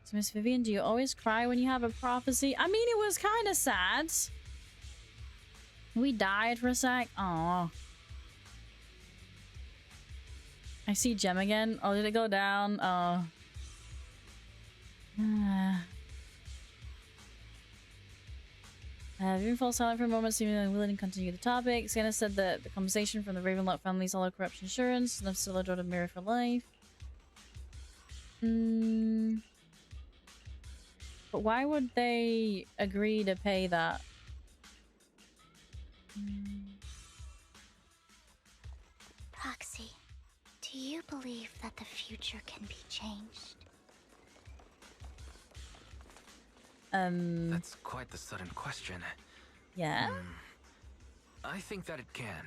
So, Miss Vivian, do you always cry when you have a prophecy? I mean, it was kind of sad. We died for a sec. Aw. I see Gem again. Oh, did it go down? Oh. Vivian falls silent for a moment, seemingly unwilling to continue the topic. Sienna said that the compensation from the Ravenlock family is all corruption insurance, and I've still adored a mirror for life. But why would they agree to pay that? Proxy, do you believe that the future can be changed? That's quite the sudden question. Yeah? I think that it can.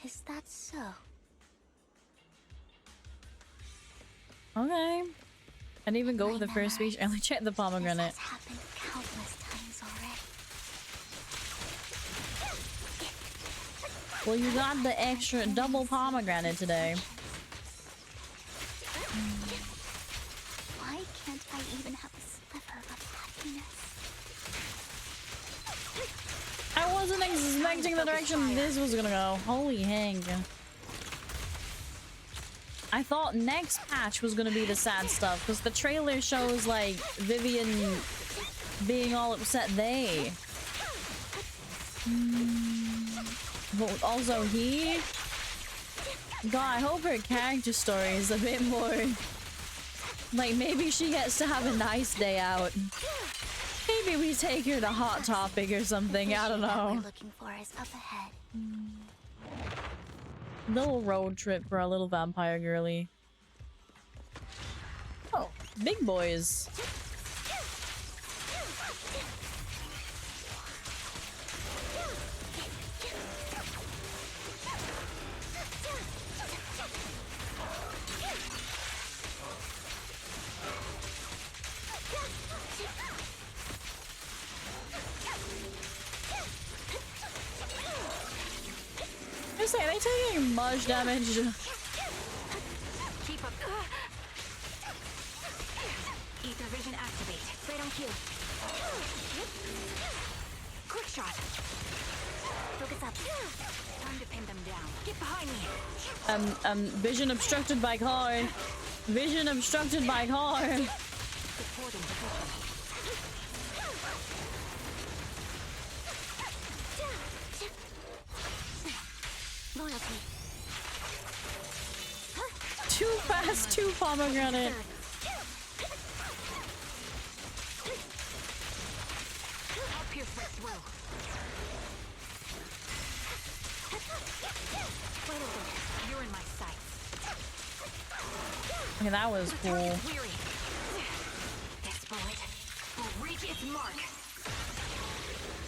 Is that so? Okay. I didn't even go with the first speech. I only checked the pomegranate. This has happened countless times already. Well, you got the extra double pomegranate today. Why can't I even have a sliver of happiness? I wasn't expecting the direction this was gonna go. Holy hang. I thought next patch was gonna be the sad stuff, because the trailer shows like Vivian being all upset but also God, I hope her character story is a bit more like, maybe she gets to have a nice day out. Maybe we take her to Hot Topic or something, I don't know. Looking for is up ahead. Little road trip for a little vampire girly. Oh, big boys. I say, are they taking much damage? Keep up. Ether vision activate. Right on cue. Quick shot. Focus up. Time to pin them down. Get behind me. Vision obstructed by car. Vision obstructed by car. Supporting position. Loyalty. Too fast, too pomegranate. I'll pierce right through. Wait a minute. You're in my sights. Okay, that was cool. This bullet will reach its mark.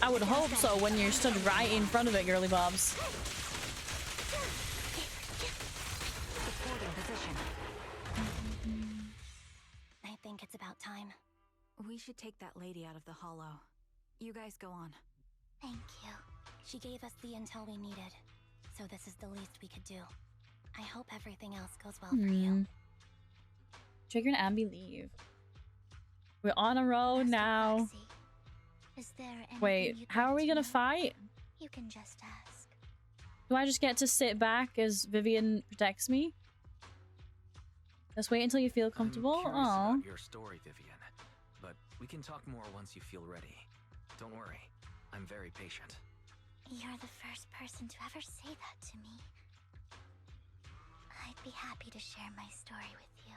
I would hope so when you're stood right in front of it, girly bobs. I think it's about time. We should take that lady out of the hollow. You guys go on. Thank you. She gave us the intel we needed, so this is the least we could do. I hope everything else goes well for you. Trigger and Abby leave. We're on a road now. Proxy, is there anything Wait, you'd how like are we to gonna know? fight? You can just ask. Do I just get to sit back as Vivian protects me? Just wait until you feel comfortable? I'm curious Aww. about your story, Vivian, but we can talk more once you feel ready. Don't worry, I'm very patient. You're the first person to ever say that to me. I'd be happy to share my story with you.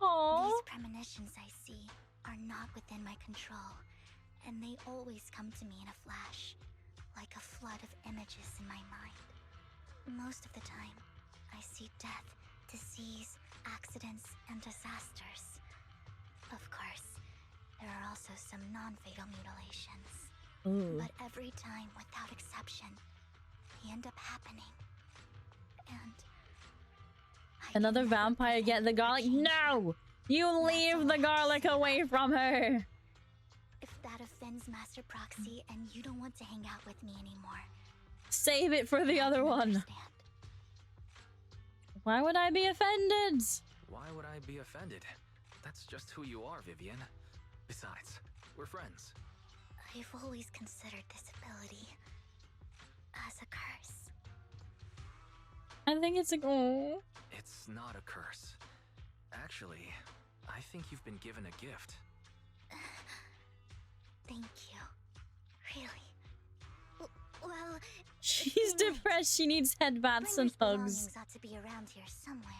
Aww. These premonitions I see are not within my control, and they always come to me in a flash, like a flood of images in my mind. Most of the time, I see death, disease, accidents, and disasters. Of course, there are also some non-fatal mutilations. Ooh. But every time, without exception, they end up happening. And Another vampire get the garlic? No! You leave the garlic away from her! if that offends Master Proxy and you don't want to hang out with me anymore, Save it for the I other can one. understand. Why would I be offended? Why would I be offended? That's just who you are, Vivian. Besides, we're friends. I've always considered this ability as a curse. I think it's a... Oh. It's not a curse. Actually, I think you've been given a gift. Thank you. Really. Well, She's depressed. She needs headbats and hugs. belongings ought to be around here somewhere.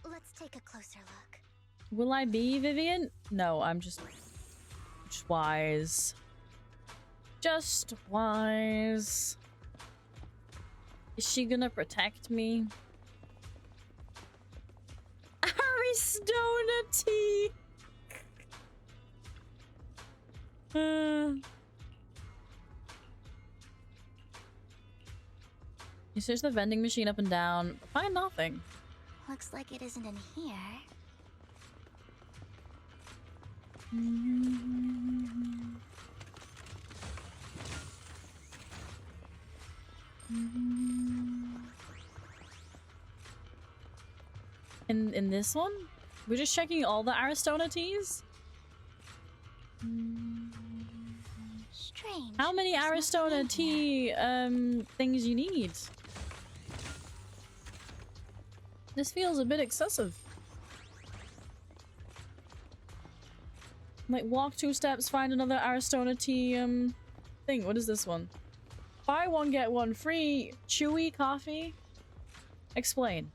Let's take a closer look. Will I be Vivian? No, I'm just wise. Just wise. Is she gonna protect me? Aristona tea. You search the vending machine up and down, but find nothing. Looks like it isn't in here. In this one? We're just checking all the Aristona teas? Strange. How many There's nothing Aristona in tea things you need? This feels a bit excessive. Like, walk 2 steps, find another Aristona tea thing. What is this one? Buy one, get one free. Chewy coffee? Explain.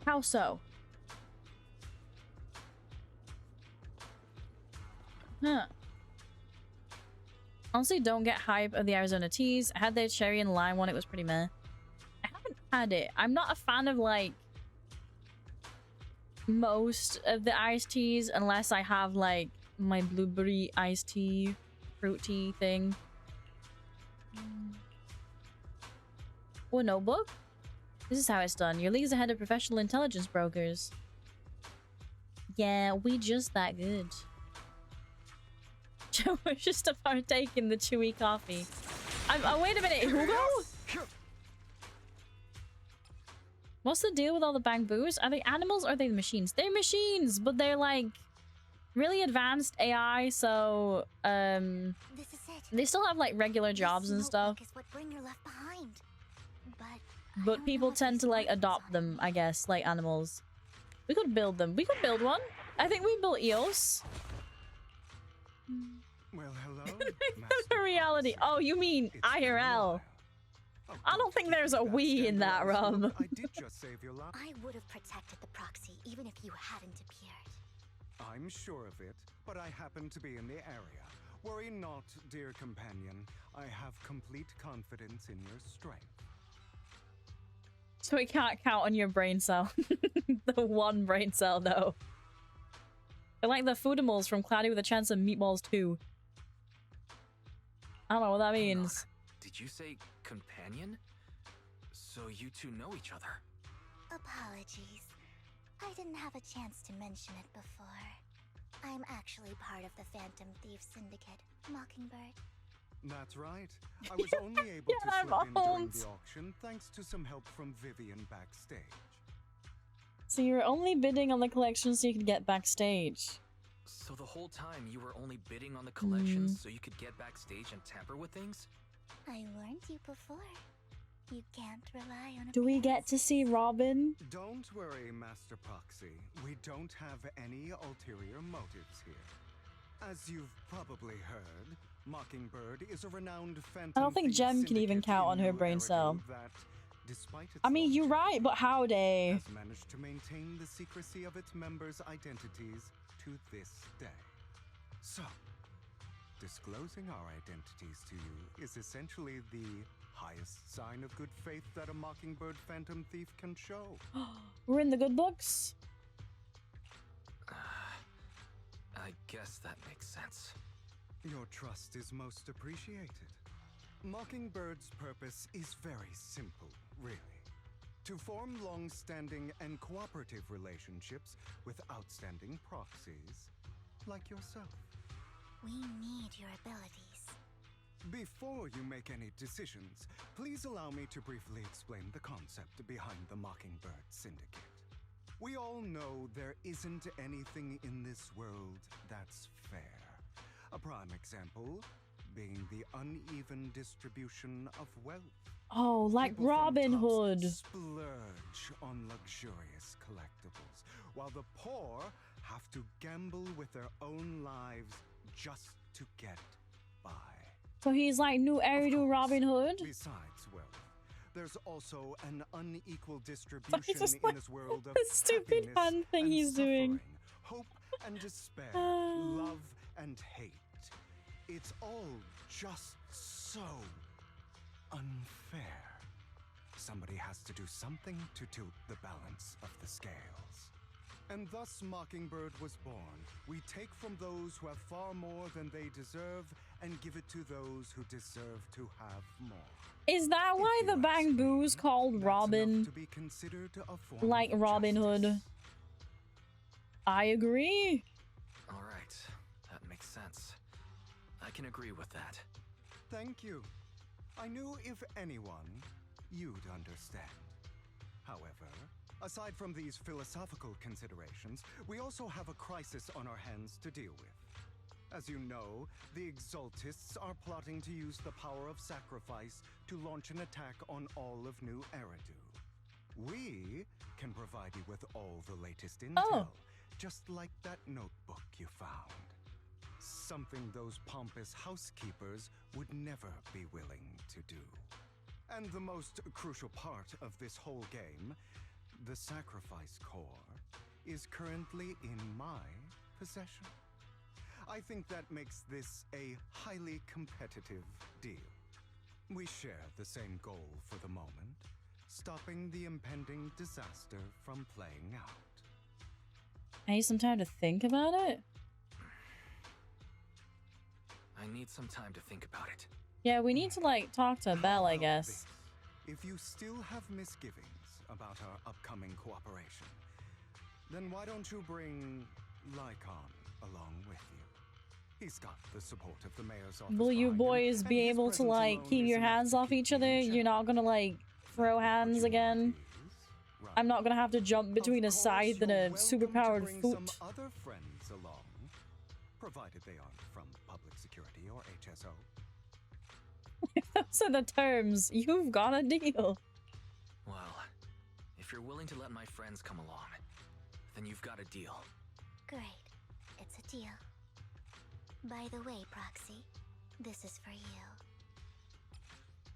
How so? Huh. Honestly, don't get hype of the Arizona teas. I had their cherry and lime one. It was pretty meh. I haven't had it. I'm not a fan of, like, most of the iced teas unless I have, like, my blueberry iced tea, fruit tea thing. Oh, a notebook? This is how it's done. Your league's ahead of professional intelligence brokers. Yeah, we just that good. We're just to partake in the chewy coffee. Wait a minute, Hugo? What's the deal with all the bamboos? Are they animals or are they machines? They're machines, but they're like really advanced AI, so This is it. they still have like regular jobs and stuff. Is what Bringer left behind. I But don't people know if tend these to like markings adopt on them, I guess, like animals. We could build them. We could build one. I think we built Eos. Well, hello. For reality. Oh, you mean IRL? I don't think there's a we in that, Rob. I did just save your life. I would have protected the proxy even if you hadn't appeared. I'm sure of it, but I happen to be in the area. Worry not, dear companion. I have complete confidence in your strength. So we can't count on your brain cell. The one brain cell, though. They're like the Foodimals from Cloudy with a Chance of Meatballs 2. I don't know what that means. Did you say companion? So you two know each other? Apologies. I didn't have a chance to mention it before. I'm actually part of the Phantom Thief Syndicate, Mockingbird. That's right. I was only able to I'm slip in during old. the auction thanks to some help from Vivian backstage. So you were only bidding on the collection so you could get backstage. So the whole time you were only bidding on the collections so you could get backstage and tamper with things? I warned you before. You can't rely on Do we get to see Robin? Don't worry, Master Proxy. We don't have any ulterior motives here. As you've probably heard, Mockingbird is a renowned phantom. I don't think thief Jem can even syndicate count on in her New brain Eridu cell. that, despite its I mean, you're longevity, right, but how they? has managed to maintain the secrecy of its members' identities to this day. So, disclosing our identities to you is essentially the highest sign of good faith that a Mockingbird phantom thief can show. We're in the good books? I guess that makes sense. Your trust is most appreciated. Mockingbird's purpose is very simple, really. To form long-standing and cooperative relationships with outstanding proxies, like yourself. We need your abilities. Before you make any decisions, please allow me to briefly explain the concept behind the Mockingbird Syndicate. We all know there isn't anything in this world that's fair. A prime example being the uneven distribution of wealth. Oh, like People from Robin tops Hood. splurge on luxurious collectibles, while the poor have to gamble with their own lives just to get by. So he's like new Of Eridu course, Robin Hood. Besides wealth, there's also an unequal distribution just in like this world of the stupid happiness hand thing and he's doing. suffering, hope and despair, love and hate. It's all just so unfair. Somebody has to do something to tilt the balance of the scales. And thus Mockingbird was born. We take from those who have far more than they deserve and give it to those who deserve to have more. Is that If why you the ask Bangboos me, called that's Robin enough to be considered a form like of Robin Hood? justice. I agree. All right, that makes sense. I can agree with that. Thank you. I knew if anyone, you'd understand. However, aside from these philosophical considerations, we also have a crisis on our hands to deal with. As you know, the Exaltists are plotting to use the power of sacrifice to launch an attack on all of New Eridu. We can provide you with all the latest intel, just like that notebook you found. Something those pompous housekeepers would never be willing to do. And the most crucial part of this whole game, the sacrifice core, is currently in my possession. I think that makes this a highly competitive deal. We share the same goal for the moment, stopping the impending disaster from playing out. I need some time to think about it. I need some time to think about it. Yeah, we need to like talk to Belle, I How about guess. this? If you still have misgivings about our upcoming cooperation, then why don't you bring Lycon along with you? He's got the support of the mayor's office. Will you behind him, boys and be his able to presence like alone keep is your enough hands to off keep each you other? in You're check. not gonna like throw What hands you again? want is, I'm not gonna have to jump between a of course, scythe and you're a welcome to superpowered bring foot. some other friends along, provided they aren't from public security or HSO. Those are the terms. You've got a deal. Well, if you're willing to let my friends come along, then you've got a deal. Great. It's a deal. By the way, Proxy, this is for you.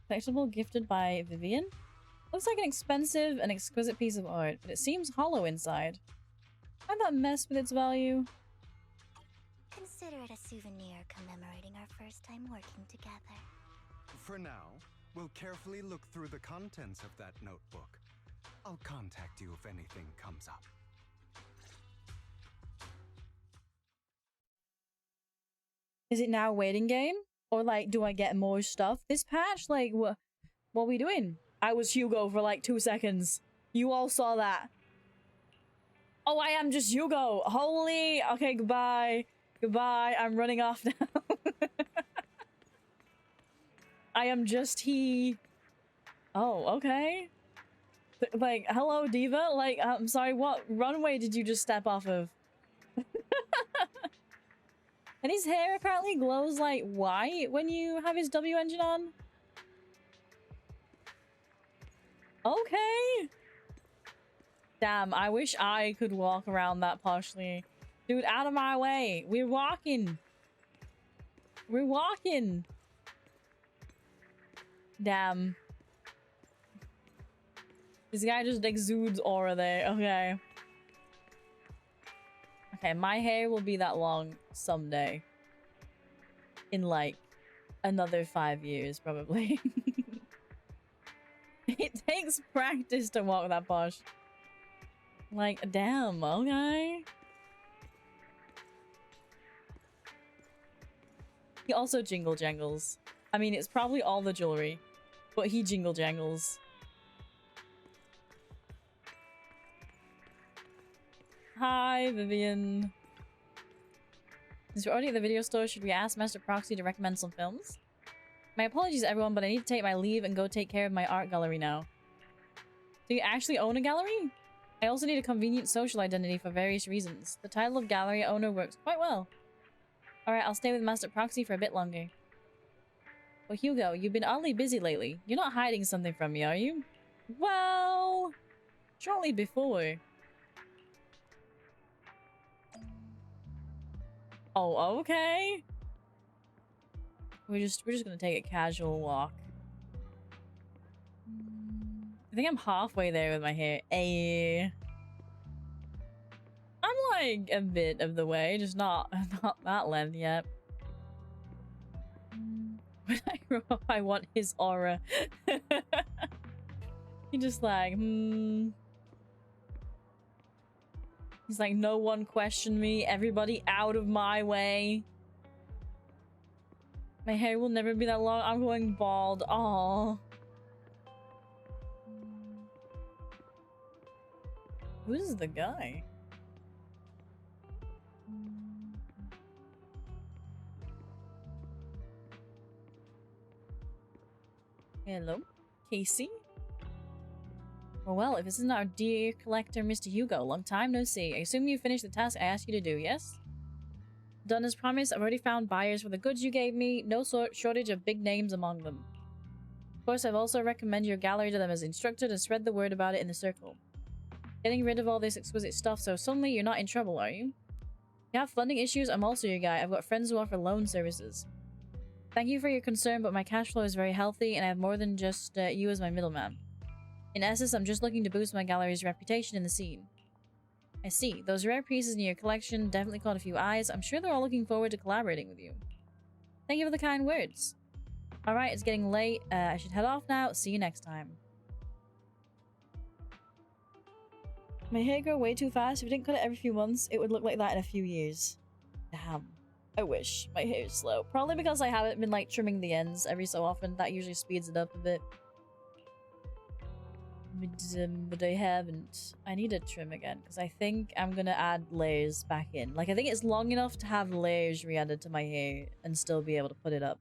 Collectible gifted by Vivian? Looks like an expensive and exquisite piece of art, but it seems hollow inside. Might that mess with its value? Consider it a souvenir commemorating our first time working together. For now, we'll carefully look through the contents of that notebook. I'll contact you if anything comes up. Is it now a waiting game? Or like, do I get more stuff? This patch, like, what are we doing? I was Hugo for like 2 seconds. You all saw that. Oh, I am just Hugo. Holy. Okay, goodbye. Goodbye. I'm running off now. I am just he. Oh, okay. Like, hello, Diva. Like, I'm sorry, what runway did you just step off of? And his hair apparently glows like white when you have his W engine on. Okay. Damn, I wish I could walk around that poshly. Dude, out of my way. We're walking. We're walking. Damn. This guy just exudes aura there. Okay. Okay, my hair will be that long someday. In like another 5 years, probably. It takes practice to walk that posh. Like, damn, okay. He also jingle jangles. I mean, it's probably all the jewelry, but he jingle jangles. Hi, Vivian. Since we're already at the video store, should we ask Master Proxy to recommend some films? My apologies, everyone, but I need to take my leave and go take care of my art gallery now. Do you actually own a gallery? I also need a convenient social identity for various reasons. The title of gallery owner works quite well. Alright, I'll stay with Master Proxy for a bit longer. Well, Hugo, you've been oddly busy lately. You're not hiding something from me, are you? Well... shortly before. Oh, okay. We're just gonna take a casual walk. I think I'm halfway there with my hair. I'm like a bit of the way, just not that length yet. When I grow up, I want his aura. He just like, He's like, no one question me. Everybody out of my way. My hair will never be that long. I'm going bald. Aww. Who's the guy? Hello? Casey? Well, if this isn't our dear collector, Mr. Hugo, long time no see. I assume you finished the task I asked you to do, yes? Done as promised, I've already found buyers for the goods you gave me. No shortage of big names among them. Of course, I've also recommended your gallery to them as instructed and spread the word about it in the circle. Getting rid of all this exquisite stuff so suddenly you're not in trouble, are you? If you have funding issues, I'm also your guy. I've got friends who offer loan services. Thank you for your concern, but my cash flow is very healthy and I have more than just you as my middleman. In essence, I'm just looking to boost my gallery's reputation in the scene. I see. Those rare pieces in your collection definitely caught a few eyes. I'm sure they're all looking forward to collaborating with you. Thank you for the kind words. Alright, it's getting late. I should head off now. See you next time. My hair grew way too fast. If I didn't cut it every few months, it would look like that in a few years. Damn. I wish. My hair is slow. Probably because I haven't been like trimming the ends every so often. That usually speeds it up a bit. But I haven't. I need to trim again because I think I'm gonna add layers back in. Like, I think it's long enough to have layers re-added to my hair and still be able to put it up.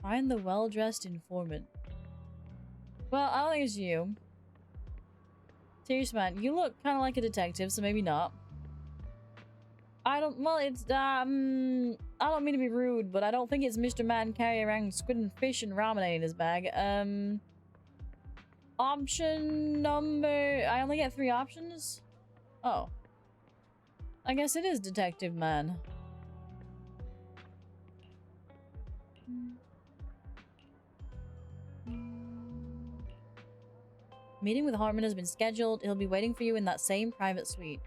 Find the well-dressed informant. Well, I don't think it's you. Serious man, you look kind of like a detective, so maybe not. Well, it's, I don't mean to be rude, but I don't think it's Mr. Man carrying around squid and fish and ramen in his bag. Option number... I only get 3 options? Oh. I guess it is Detective Man. Meeting with Hartman has been scheduled. He'll be waiting for you in that same private suite.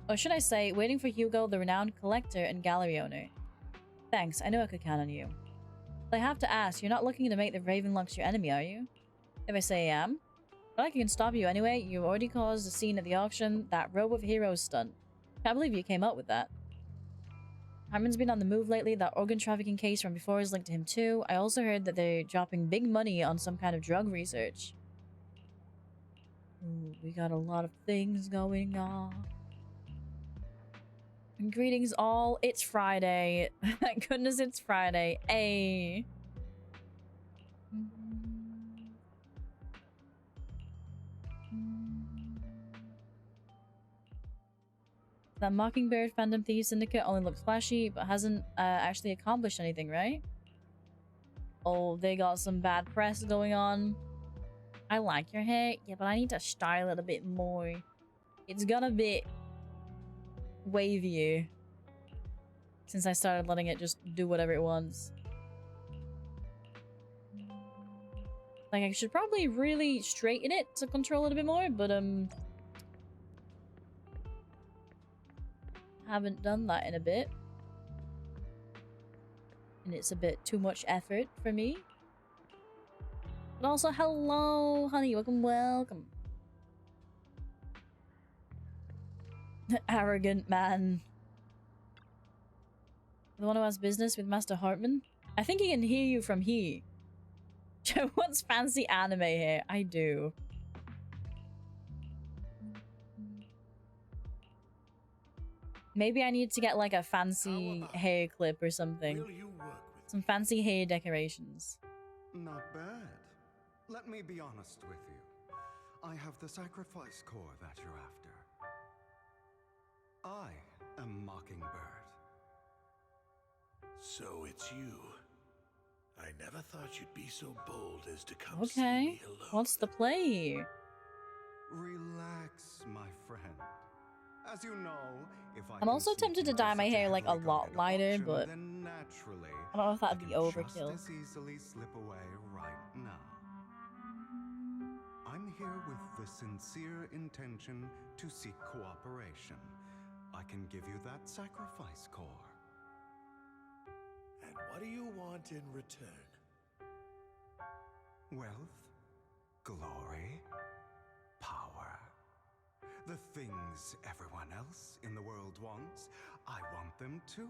Or should I say, waiting for Hugo, the renowned collector and gallery owner. Thanks, I knew I could count on you. But I have to ask, you're not looking to make the Ravenlocks your enemy, are you? If I say I am? But I can stop you anyway. You've already caused a scene at the auction. That Robe of Heroes stunt. Can't believe you came up with that. Hartman's been on the move lately. That organ trafficking case from before is linked to him too. I also heard that they're dropping big money on some kind of drug research. Ooh, we got a lot of things going on. And greetings all, it's Friday. Thank goodness it's Friday. Ayy. That Mockingbird Phantom Thief Syndicate only looks flashy, but hasn't actually accomplished anything, right? Oh, they got some bad press going on. I like your hair. Yeah, but I need to style it a bit more. It's got a bit wavier since I started letting it just do whatever it wants. Like, I should probably really straighten it to control it a bit more, but haven't done that in a bit. And it's a bit too much effort for me. But also, hello, honey, welcome. Arrogant man. The one who has business with Master Hartman? I think he can hear you from here. Joe wants fancy anime hair. I do. Maybe I need to get like a fancy hair clip or something. Will you work with Some fancy hair decorations. Not bad. Let me be honest with you. I have the sacrifice core that you're after. I am Mockingbird. So it's you. I never thought you'd be so bold as to come see Okay. me alone. What's the play? Relax, my friend. As you know, if I I'm can also sneak tempted to into dye my such hair like a heavily lot guarded lighter, auction, but then naturally, I don't know if that'd I be can overkill. just as easily slip away right now. I'm here with the sincere intention to seek cooperation. I can give you that sacrifice core. And what do you want in return? Wealth, glory, power. The things everyone else in the world wants, I want them too.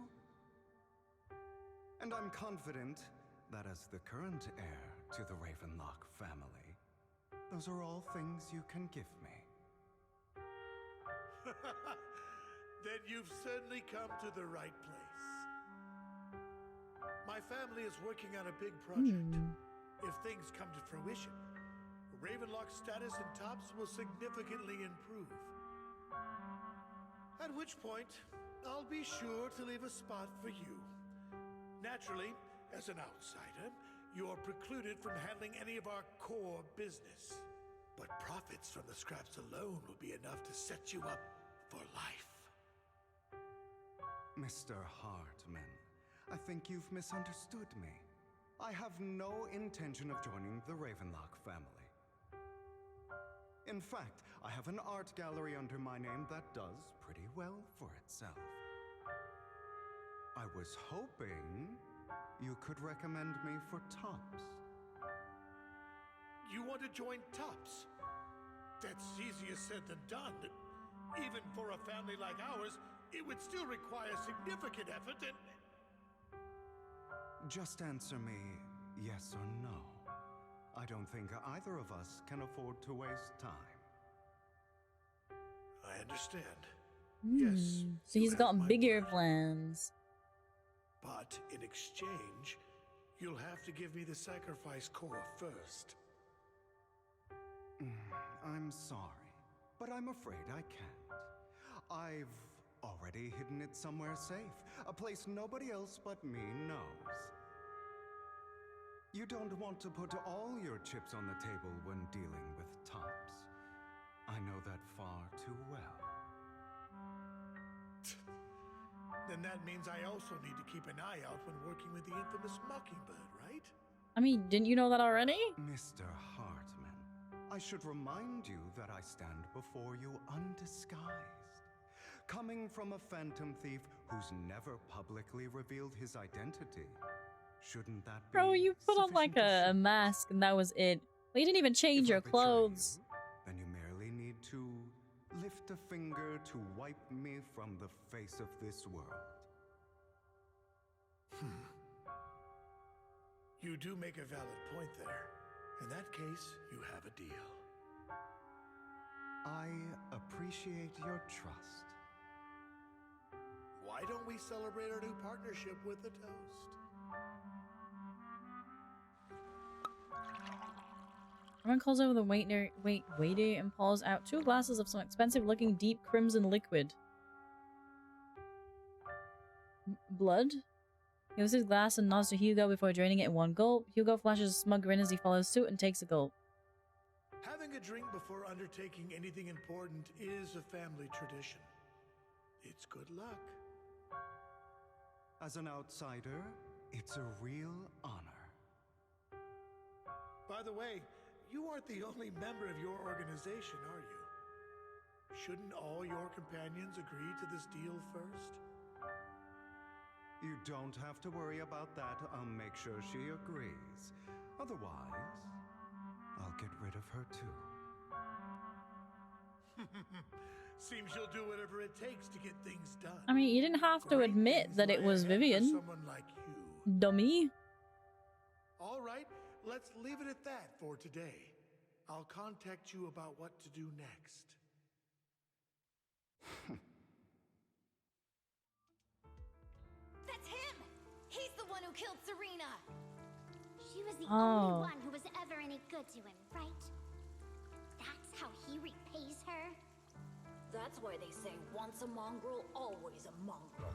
And I'm confident that as the current heir to the Ravenlock family, those are all things you can give me. Then you've certainly come to the right place. My family is working on a big project. If things come to fruition, Ravenlock's status in Tops will significantly improve. At which point, I'll be sure to leave a spot for you. Naturally, as an outsider, you're precluded from handling any of our core business. But profits from the scraps alone will be enough to set you up for life. Mr. Hartman, I think you've misunderstood me. I have no intention of joining the Ravenlock family. In fact, I have an art gallery under my name that does pretty well for itself. I was hoping you could recommend me for Tops. You want to join Tops? That's easier said than done. Even for a family like ours, it would still require significant effort and... Just answer me yes or no. I don't think either of us can afford to waste time. I understand. Yes. So you he's have got my bigger word. plans. But in exchange, you'll have to give me the sacrifice core first. I'm sorry, but I'm afraid I can't. I've already hidden it somewhere safe, a place nobody else but me knows. You don't want to put all your chips on the table when dealing with Tops. I know that far too well. Then that means I also need to keep an eye out when working with the infamous Mockingbird, right? I mean, didn't you know that already? Mr. Hartman, I should remind you that I stand before you undisguised. Coming from a phantom thief who's never publicly revealed his identity. Shouldn't that be Bro, you put on like sufficient to a mask and that was it. Well, you didn't even change If your I betray clothes. you, then you merely need to lift a finger to wipe me from the face of this world. You do make a valid point there. In that case, you have a deal. I appreciate your trust. Why don't we celebrate our new partnership with a toast? Everyone calls over the waiter and pours out 2 glasses of some expensive-looking deep crimson liquid. Blood? He lifts his glass and nods to Hugo before draining it in one gulp. Hugo flashes a smug grin as he follows suit and takes a gulp. Having a drink before undertaking anything important is a family tradition. It's good luck. As an outsider, it's a real honor. By the way, you aren't the only member of your organization, are you? Shouldn't all your companions agree to this deal first? You don't have to worry about that. I'll make sure she agrees. Otherwise, I'll get rid of her too. Seems you'll do whatever it takes to get things done. I mean, you didn't have to Great admit things that it lie was ahead for Vivian. someone like you. Dummy. All right, let's leave it at that for today. I'll contact you about what to do next. killed Serena. She was the Oh. only one who was ever any good to him, right? That's how he repays her? That's why they say once a mongrel, always a mongrel.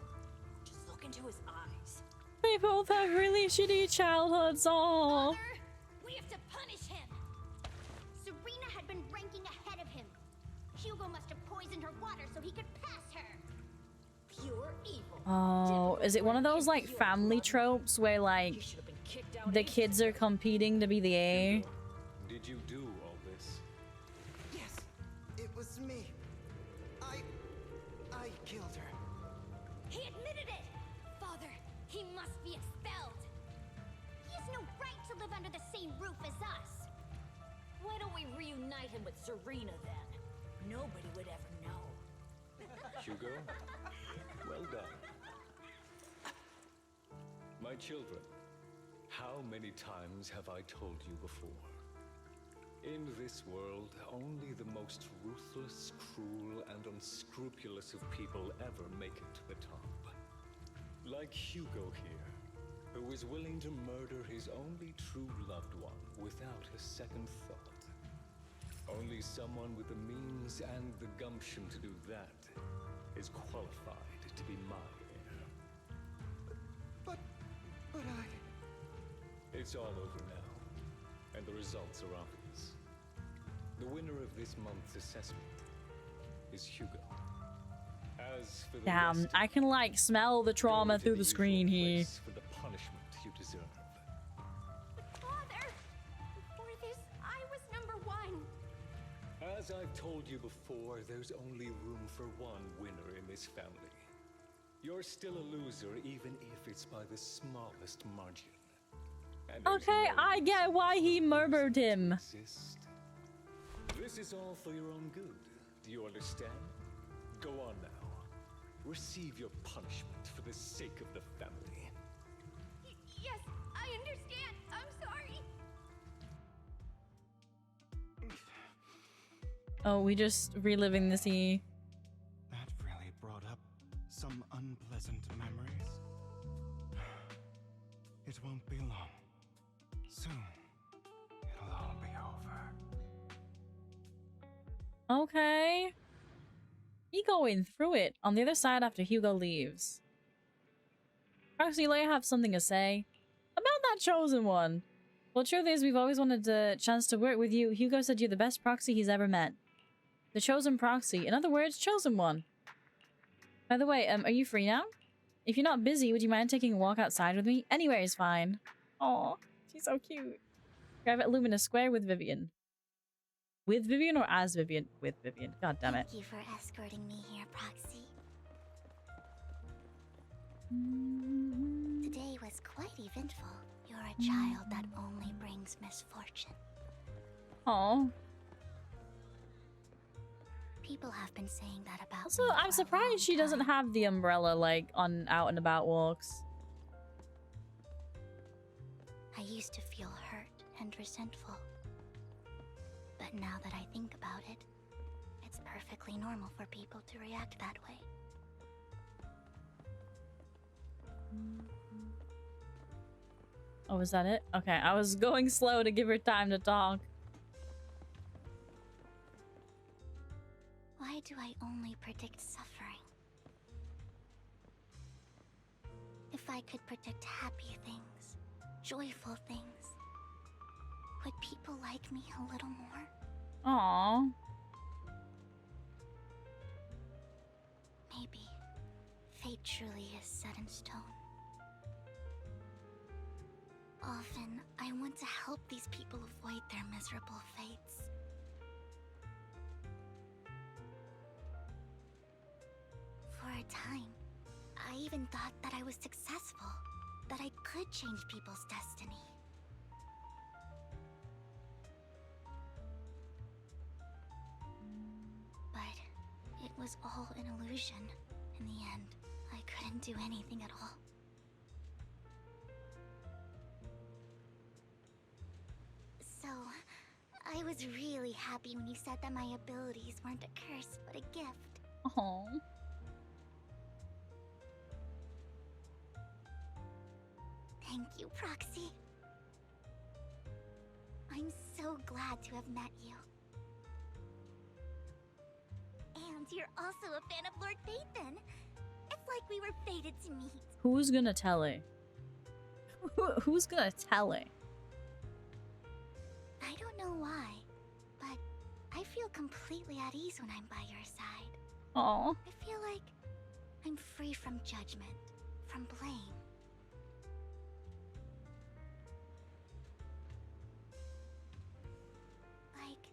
Just look into his eyes. They both have really shitty childhoods. Oh. Father, we have to punish him. Serena had been ranking ahead of him. Hugo must have poisoned her water so he could pass her. Pure evil. Oh, is it one of those like family tropes where You like should have been kicked out the kids are competing to be the A? Did you do all this? Yes, it was me. I killed her. He admitted it! Father, he must be expelled. He has no right to live under the same roof as us. Why don't we reunite him with Serena then? Nobody would ever know. Hugo? Well done. My children, how many times have I told you before? In this world, only the most ruthless, cruel, and unscrupulous of people ever make it to the top. Like Hugo here, who is willing to murder his only true loved one without a second thought. Only someone with the means and the gumption to do that is qualified to be my heir. But I... It's all over now, and the results are obvious. The winner of this month's assessment is Hugo. As for the Damn, rest of I can like smell the trauma go to through the usual screen here. place for the punishment you deserve. Father, before this, I was number one. As I've told you before, there's only room for one winner in this family. You're still a loser, even if it's by the smallest margin. And there's Okay, no I get reason why he for murdered losers to him. exist. This is all for your own good. Do you understand? Go on now. Receive your punishment for the sake of the family. Yes, I understand. I'm sorry. Oh, we just reliving the scene. That really brought up some unpleasant memories. It won't be long. Soon, it'll all be over. Okay. He going through it on the other side after Hugo leaves. Proxy, I have something to say about that chosen one. Well, truth is, we've always wanted the chance to work with you. Hugo said you're the best proxy he's ever met. The chosen proxy. In other words, chosen one. By the way, are you free now? If you're not busy, would you mind taking a walk outside with me? Anywhere is fine. Aw, she's so cute. Grab at Luminous Square with Vivian. With Vivian or as Vivian? With Vivian. God damn it. Thank you for escorting me here, Proxy. Today was quite eventful. You're a child that only brings misfortune. Aw. People have been saying that about Also, me for I'm a surprised long she doesn't time. have the umbrella, like, on out and about walks. I used to feel hurt and resentful. But now that I think about it, it's perfectly normal for people to react that way. Oh, is that it? Okay, I was going slow to give her time to talk. Why do I only predict suffering? If I could predict happy things, joyful things, would people like me a little more? Aww. Maybe fate truly is set in stone. Often, I want to help these people avoid their miserable fates. For a time, I even thought that I was successful, that I could change people's destiny. But it was all an illusion. In the end, I couldn't do anything at all. So, I was really happy when you said that my abilities weren't a curse, but a gift. Aww. Thank you, Proxy. I'm so glad to have met you. And you're also a fan of Lord Phaethon. It's like we were fated to meet. Who's gonna tell it? Who's gonna tell it? I don't know why, but I feel completely at ease when I'm by your side. Aww. I feel like I'm free from judgment, from blame. Like,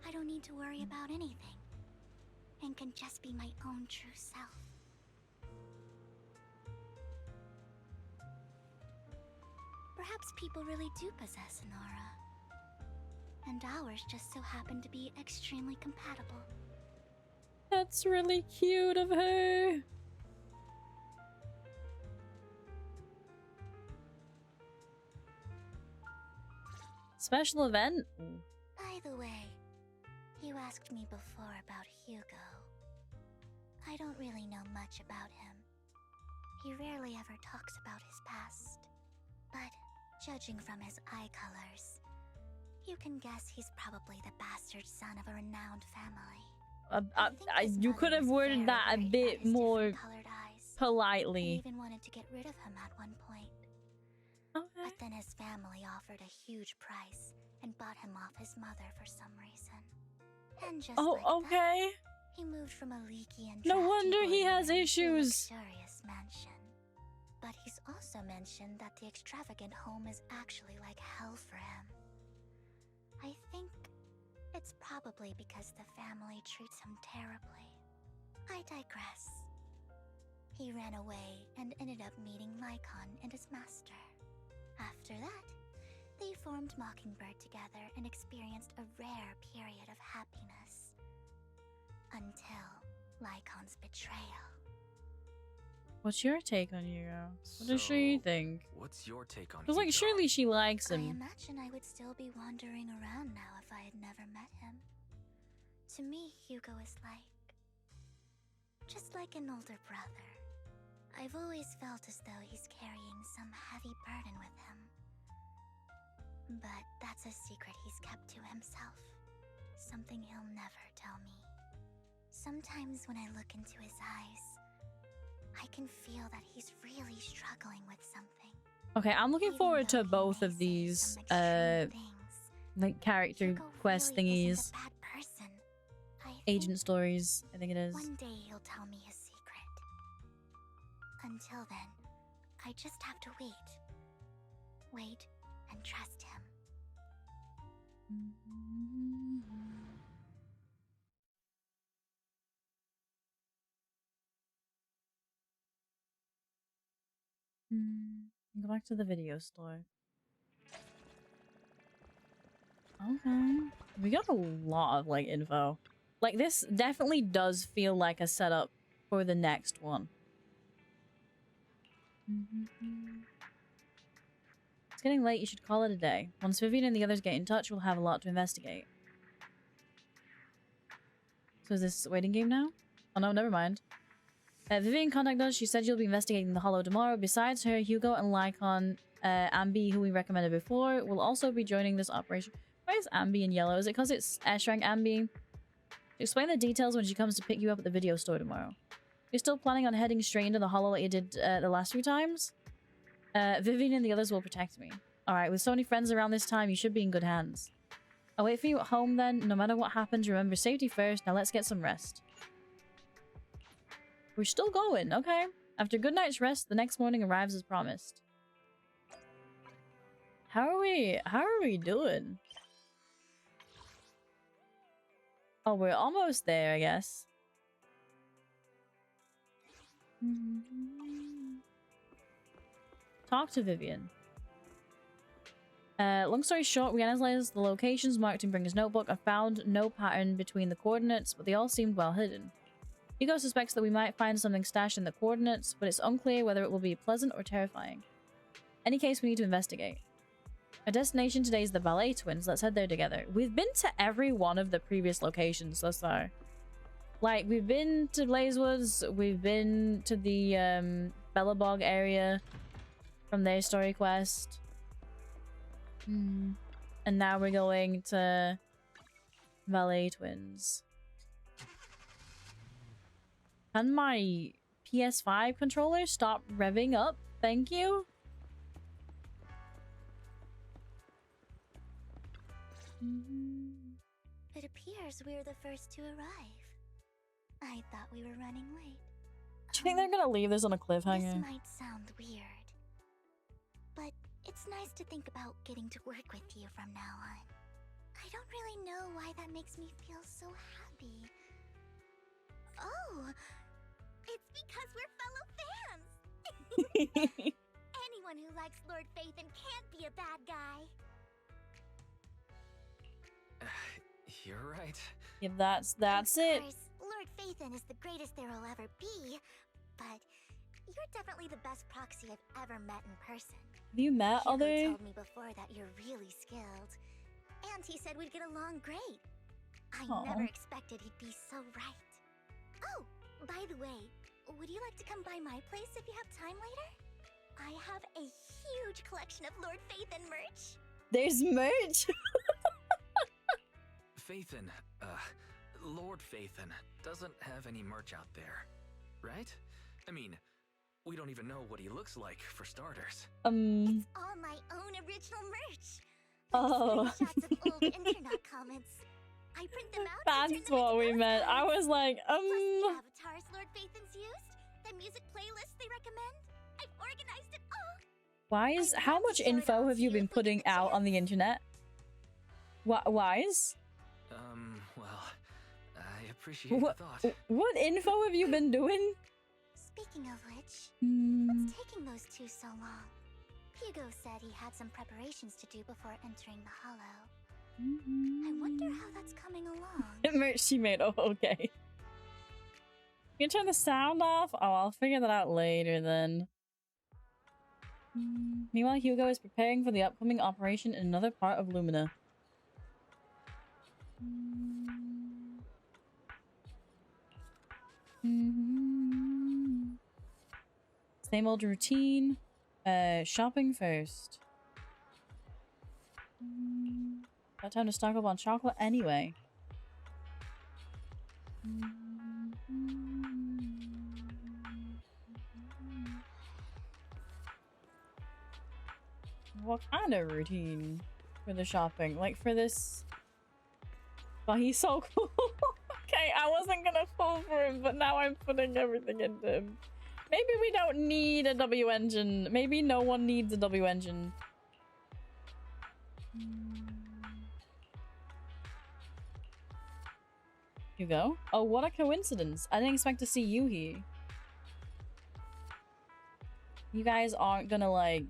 I don't need to worry about anything, and can just be my own true self. Perhaps people really do possess an aura, and ours just so happen to be extremely compatible. That's really cute of her. Special event? By the way, you asked me before about Hugo. I don't really know much about him. He rarely ever talks about his past. But judging from his eye colors, you can guess he's probably the bastard son of a renowned family. You could have worded that a bit more politely. He even wanted to get rid of him at one point. Okay. But then his family offered a huge price and bought him off his mother for some reason. And just like okay. that, he moved from a leaky and No drafty wonder he boy has to a issues. luxurious mansion. But he's also mentioned that the extravagant home is actually like hell for him. I think it's probably because the family treats him terribly. I digress. He ran away and ended up meeting Lycon and his master. After that, they formed Mockingbird together and experienced a rare period of happiness. Until Lycon's betrayal. What's your take on Hugo? What does she think? What's your take on Because, like, Hugo? surely she likes I him. imagine I would still be wandering around now if I had never met him. To me, Hugo is just like an older brother. I've always felt as though he's carrying some heavy burden with him. But that's a secret he's kept to himself. Something he'll never tell me. Sometimes when I look into his eyes, I can feel that he's really struggling with something. Okay, I'm looking Even forward though to he both may of say these, some extreme things, like, character Hugo quest really thingies. isn't a bad person. I think Agent stories, I think it is. one day he'll tell me his secret. Until then, I just have to wait. Wait and trust him. Go back to the video store. Okay. We got a lot of, like, info. Like, this definitely does feel like a setup for the next one. It's getting late, you should call it a day. Once Vivian and the others get in touch, we'll have a lot to investigate. So is this a waiting game now? Oh no, never mind. Vivian contacted us. She said you'll be investigating the Hollow tomorrow. Besides her, Hugo and Lycon, Ambi, who we recommended before, will also be joining this operation. Why is Ambi in yellow? Is it because it's S-rank Ambi? Explain the details when she comes to pick you up at the video store tomorrow. You're still planning on heading straight into the Hollow like you did the last few times? Vivian and the others will protect me. Alright, with so many friends around this time, you should be in good hands. I'll wait for you at home then. No matter what happens, remember safety first. Now let's get some rest. We're still going, okay. After a good night's rest, the next morning arrives as promised. How are we doing? Oh, we're almost there, I guess. Talk to Vivian. Long story short, we analyzed the locations marked in Bringer's notebook and found no pattern between the coordinates, but they all seemed well hidden. Hugo suspects that we might find something stashed in the coordinates, but it's unclear whether it will be pleasant or terrifying. Any case, we need to investigate. Our destination today is the Ballet Twins. Let's head there together. We've been to every one of the previous locations thus far. Like, we've been to Blazewoods, we've been to the Bellabog area. from their story quest. And now we're going to Valet Twins. Can my PS5 controller stop revving up? Thank you. It appears we're the first to arrive. I thought we were running late. Do you think they're gonna leave this on a cliffhanger? This might sound weird, but it's nice to think about getting to work with you from now on. I don't really know why that makes me feel so happy. Oh, it's because we're fellow fans! Anyone who likes Lord Phaethon can't be a bad guy. You're right. Yeah, that's Of it. course, Lord Phaethon is the greatest there will ever be, but you're definitely the best proxy I've ever met in person. Have you met Hugo other? told me before that you're really skilled, and he said we'd get along great. I Aw. never expected he'd be so right. Oh, by the way, would you like to come by my place if you have time later? I have a huge collection of Lord Phaethon merch. There's merch. Phaethon, Lord Phaethon doesn't have any merch out there, right? I mean, we don't even know what he looks like, for starters. It's all my own original merch. Oh. Screenshots of old internet comments. I print them out. and turn That's them what into we meant. I postcards. was like, Plus the avatars Lord Phaethon's used, the music playlists they recommend. I've organized it all. Why is I'd how love to much show it info all have to you you been if we get putting the out on the chance. internet? Wise? Well, I appreciate the thought. What info have you been doing? Speaking of which, Hmm. what's taking those two so long? Hugo said he had some preparations to do before entering the Hollow. I wonder how that's coming along. Merch she made. Oh, okay. You can turn the sound off? Oh, I'll figure that out later then. Meanwhile, Hugo is preparing for the upcoming operation in another part of Lumina. Same old routine. Shopping first. Got time to stock up on chocolate anyway. What kind of routine for the shopping? Like for this? Oh, he's so cool. Okay, I wasn't gonna fall for him, but now I'm putting everything into him. Maybe we don't need a W engine. Maybe no one needs a W engine. Hugo? Oh, what a coincidence. I didn't expect to see you here. You guys aren't gonna, like,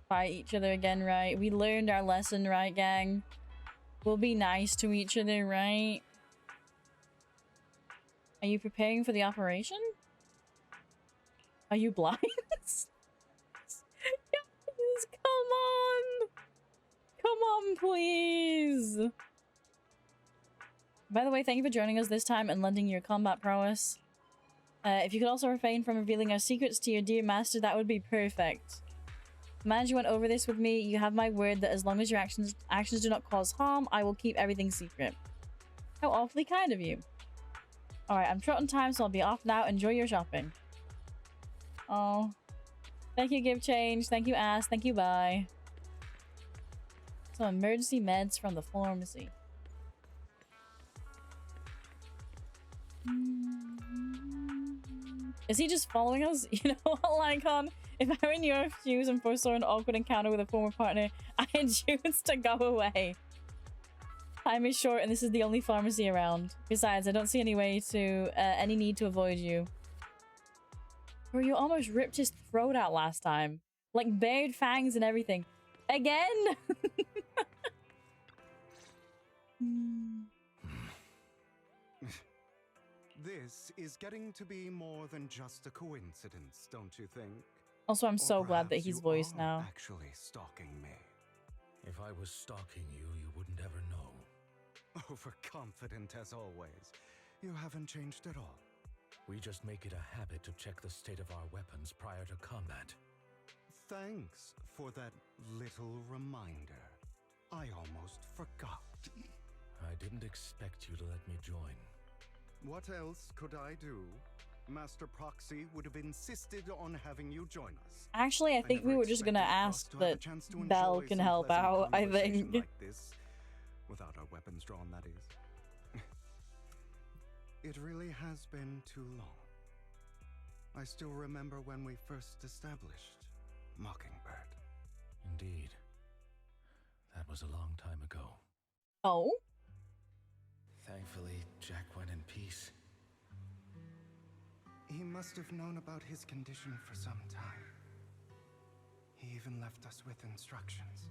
fight each other again, right? We learned our lesson, right, gang? We'll be nice to each other, right? Are you preparing for the operation? Are you blind? Yes, come on! Come on, please! By the way, thank you for joining us this time and lending your combat prowess. If you could also refrain from revealing our secrets to your dear master, that would be perfect. Man, you went over this with me. You have my word that as long as your actions do not cause harm, I will keep everything secret. How awfully kind of you. Alright, I'm short on time, so I'll be off now. Enjoy your shopping. Oh. Thank you, Give Change. Thank you, Ass. Thank you, Bye. Some emergency meds from the pharmacy. Is he just following us? You know what, Lycon? If I were in your shoes and foresaw an awkward encounter with a former partner, I'd choose to go away. Time is short and this is the only pharmacy around. Besides, I don't see any way to, any need to avoid you. Bro, you almost ripped his throat out last time. Like, bared fangs and everything. Again? This is getting to be more than just a coincidence, don't you think? Also, I'm so Or glad that perhaps he's you voiced are now. actually stalking me. If I was stalking you, you wouldn't ever know. Overconfident as always. You haven't changed at all. We just make it a habit to check the state of our weapons prior to combat. Thanks for that little reminder. I almost forgot. I didn't expect you to let me join. What else could I do? Master Proxy would have insisted on having you join us. Actually, I think we were just gonna ask that Belle can help out, I think. Like this, without our weapons drawn, that is. It really has been too long. I still remember when we first established Mockingbird. Indeed. That was a long time ago. Oh? Thankfully, Jack went in peace. He must have known about his condition for some time. He even left us with instructions.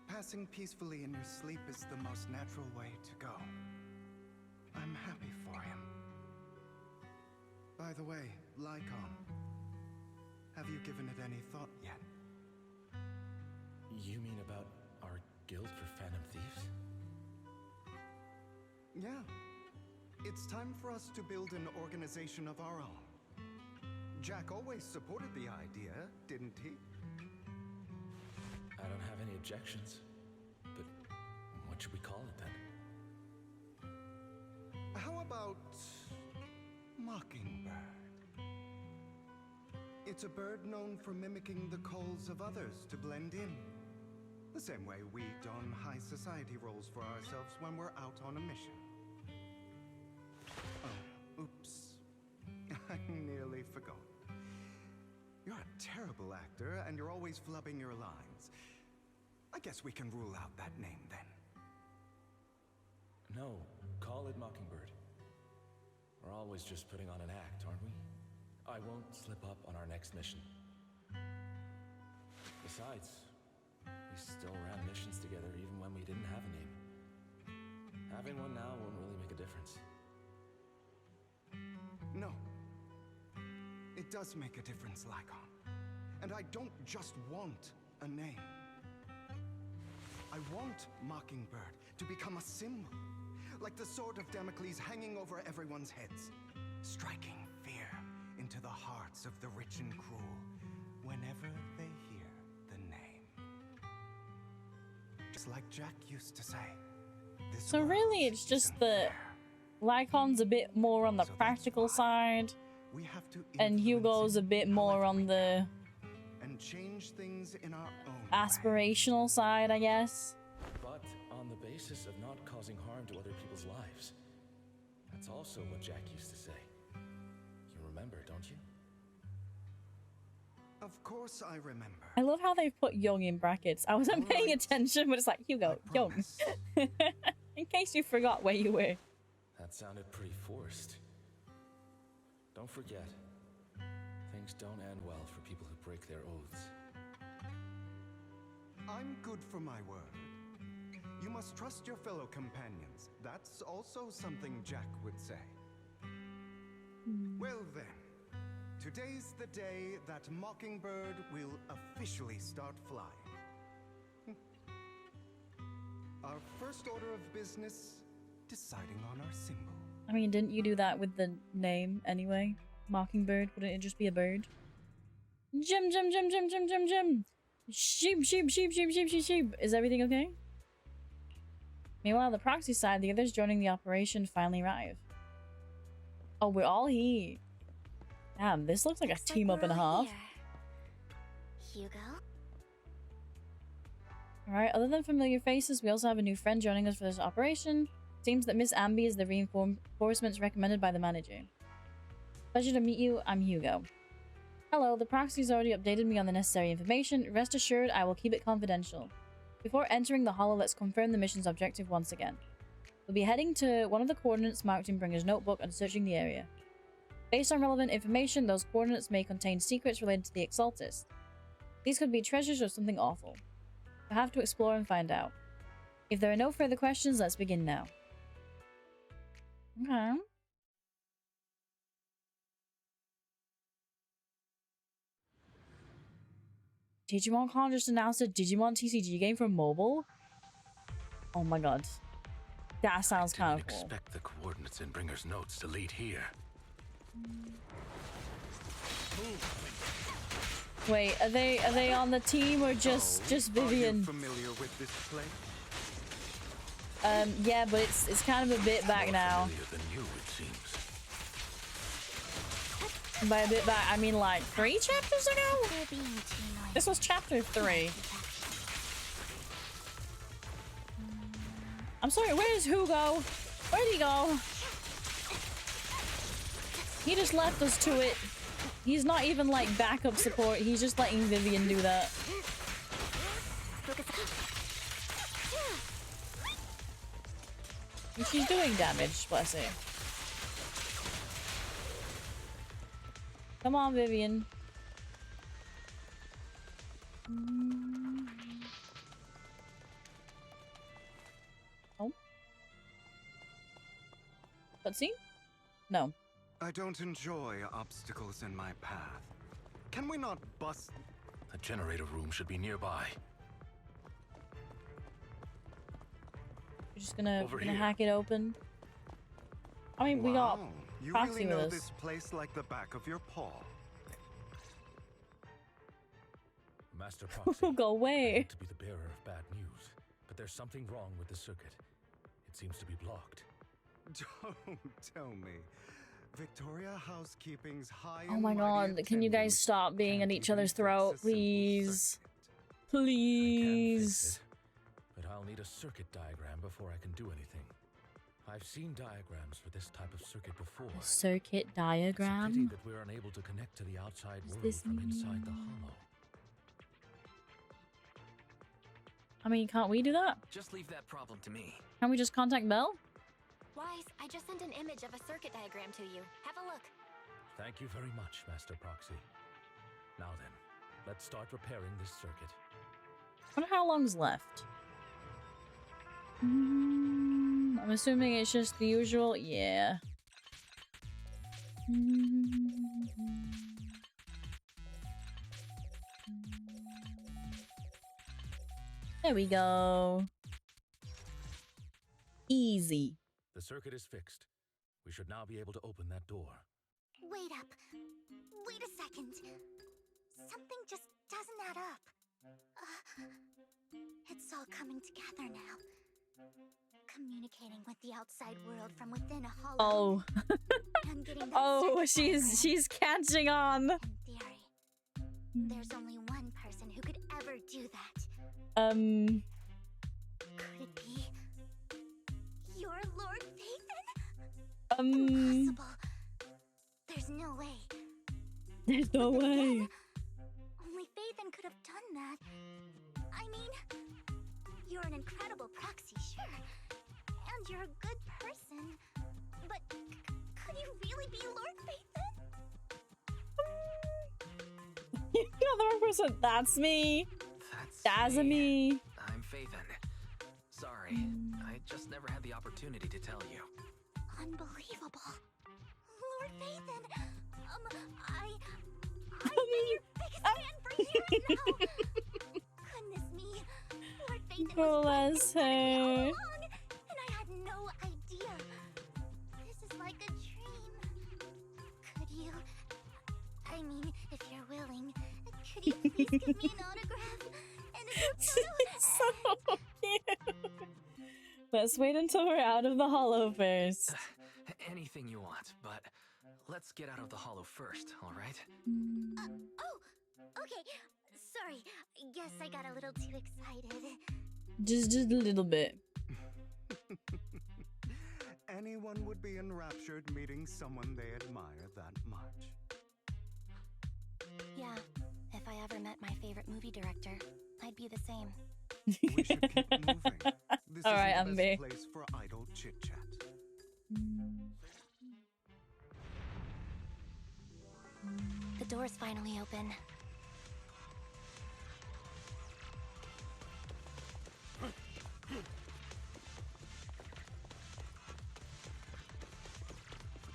Passing peacefully in your sleep is the most natural way to go. I'm happy for him. By the way, Lycon, have you given it any thought yet? You mean about our guild for Phantom Thieves? Yeah. It's time for us to build an organization of our own. Jack always supported the idea, didn't he? I don't have any objections. But what should we call it then? How about Mockingbird? It's a bird known for mimicking the calls of others to blend in. The same way we don high society roles for ourselves when we're out on a mission. Oh, oops. I nearly forgot. You're a terrible actor, and you're always flubbing your lines. I guess we can rule out that name then. No, call it Mockingbird. We're always just putting on an act, aren't we? I won't slip up on our next mission. Besides, we still ran missions together even when we didn't have a name. Having one now won't really make a difference. No. It does make a difference, Lycon. And I don't just want a name. I want Mockingbird to become a symbol, like the sword of Damocles hanging over everyone's heads, striking fear into the hearts of the rich and cruel whenever they hear the name. Just like Jack used to say. So really it's just that Lycon's a bit more on the practical side, and Hugo's a bit more on the and change things in our own aspirational side, I guess. But on the basis of not causing harm to other people's lives. That's also what Jack used to say. You remember, don't you? Of course I remember. I love how they've put young in brackets. I wasn't paying attention, but it's like, Hugo, young. In case you forgot where you were. That sounded pretty forced. Don't forget, things don't end well for people who break their oaths. I'm good for my word. You must trust your fellow companions. That's also something Jack would say. Well then, today's the day that Mockingbird will officially start flying. Our first order of business, deciding on our symbol. I mean, didn't you do that with the name anyway? Mockingbird? Wouldn't it just be a bird? Jim, Jim, Jim, Jim, Jim, Jim, Jim! Sheep, sheep, sheep, sheep, sheep, sheep, sheep. Is everything okay? Meanwhile, on the proxy side, the others joining the operation finally arrive. Oh, we're all here. Damn, this looks like a team up and a half. Hugo? Alright, other than familiar faces, we also have a new friend joining us for this operation. Seems that Miss Amby is the reinforcements recommended by the manager. Pleasure to meet you, I'm Hugo. Hello, the proxy's already updated me on the necessary information. Rest assured, I will keep it confidential. Before entering the hollow, let's confirm the mission's objective once again. We'll be heading to one of the coordinates marked in Bringer's notebook and searching the area. Based on relevant information, those coordinates may contain secrets related to the Exaltist. These could be treasures or something awful. We'll have to explore and find out. If there are no further questions, let's begin now. Okay. DigimonCon just announced a Digimon TCG game for mobile? Oh my god. That sounds kind of cool. Expect the coordinates in Bringer's notes to lead here. Wait, are they on the team or just Vivian? Are you familiar with this place? Yeah, but it's kind of a bit back now. Than you, it seems. By a bit back, I mean like 3 chapters ago? They're being too noisy. This was chapter 3. I'm sorry, where's Hugo? Where'd he go? He just left us to it. He's not even like backup support. He's just letting Vivian do that. And she's doing damage, bless her. Come on, Vivian. Oh. Cutscene? No. I don't enjoy obstacles in my path. Can we not bust? The generator room should be nearby. We're just gonna Over gonna here. hack it open. I mean, we got Wow, you Proxy really with know us. this place like the back of your paw. Master Proxy. Go away. To be the bearer of bad news, but there's something wrong with the circuit. It seems to be blocked. Don't tell me. Victoria Housekeeping's high Oh and my mighty god, can you guys attendants stop being at can't each other's even fix a throat, simple please? circuit. I can fix Please. it, but I'll need a circuit diagram before I can do anything. I've seen diagrams for this type of circuit before. A circuit It's a pity diagram? that we're unable to connect to the outside Does world this from inside the mean- hollow. I mean, can't we do that? Just leave that problem to me. Can't we just contact Belle? Wise, I just sent an image of a circuit diagram to you. Have a look. Thank you very much, Master Proxy. Now then, let's start repairing this circuit. I wonder how long's left. I'm assuming it's just the usual. Yeah. There we go. Easy. The circuit is fixed. We should now be able to open that door. Wait up. Wait a second. Something just doesn't add up. It's all coming together now. Communicating with the outside world from within a hollow. Oh. And getting that Oh, circuit she's catching on. diagram. In theory, there's only one person who could ever do that. Could it be your Lord Phaethon? Impossible. There's no way. There's no But then way. again, only Phaethon could have done that. I mean, you're an incredible proxy, sure. And you're a good person. But could you really be Lord Phaethon? You're the wrong person. That's me. That's me. I'm Phaethon. Sorry, I just never had the opportunity to tell you. Unbelievable. Lord Phaethon, I've been your biggest fan for years now. Goodness me, Lord Phaethon was right Bless in front of me all her. along, and I had no idea. This is like a dream. Could you, I mean, if you're willing, could you please give me an autograph and a group photo? So cute. Let's wait until we're out of the hollow first. Anything you want, but let's get out of the hollow first, all right? Okay. Sorry. Guess I got a little too excited. Just a little bit. Anyone would be enraptured meeting someone they admire that much. Yeah, if I ever met my favorite movie director, I'd be the same. We should keep moving. This All right, isn't the Ambi. best place for idle chit-chat. The door's finally open.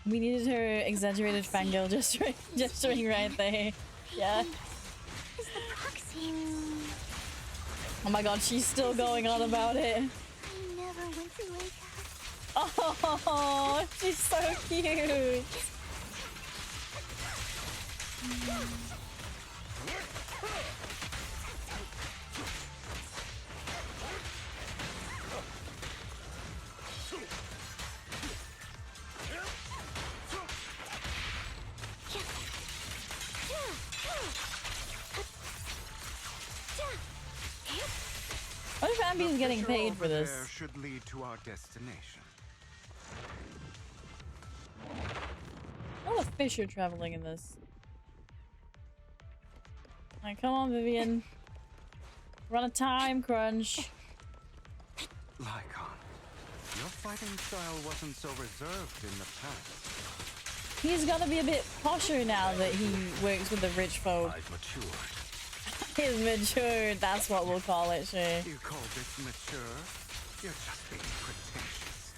We needed her exaggerated fangirl gesturing right there. Yeah. Is the proxy? Oh my god, she's still going on about it. I never went to wake up. Oh, she's so cute. What if Ambi's getting paid for this? There should lead to our destination. All the fish are traveling in this. Alright, come on, Vivian. We're on a time crunch. Lycon, your fighting style wasn't so reserved in the past. He's gotta be a bit posher now that he works with the rich folk. I've matured. He's matured, that's what we'll call it, sure. You call this mature? You're just being pretentious.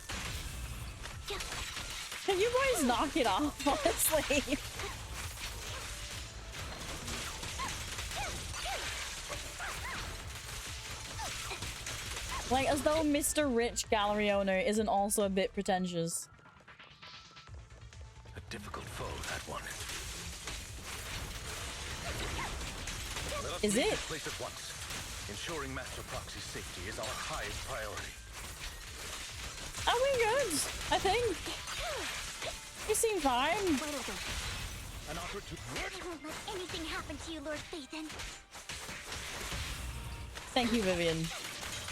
Can you boys knock it off, honestly? Like, as though Mr. Rich gallery owner isn't also a bit pretentious. A difficult foe, that one. Is it? Place at once. Ensuring Master Proxy's safety is our highest priority. Are we good? I think. You seem fine. An opportunity. I won't let anything happen to you, Lord Phaethon. Thank you, Vivian.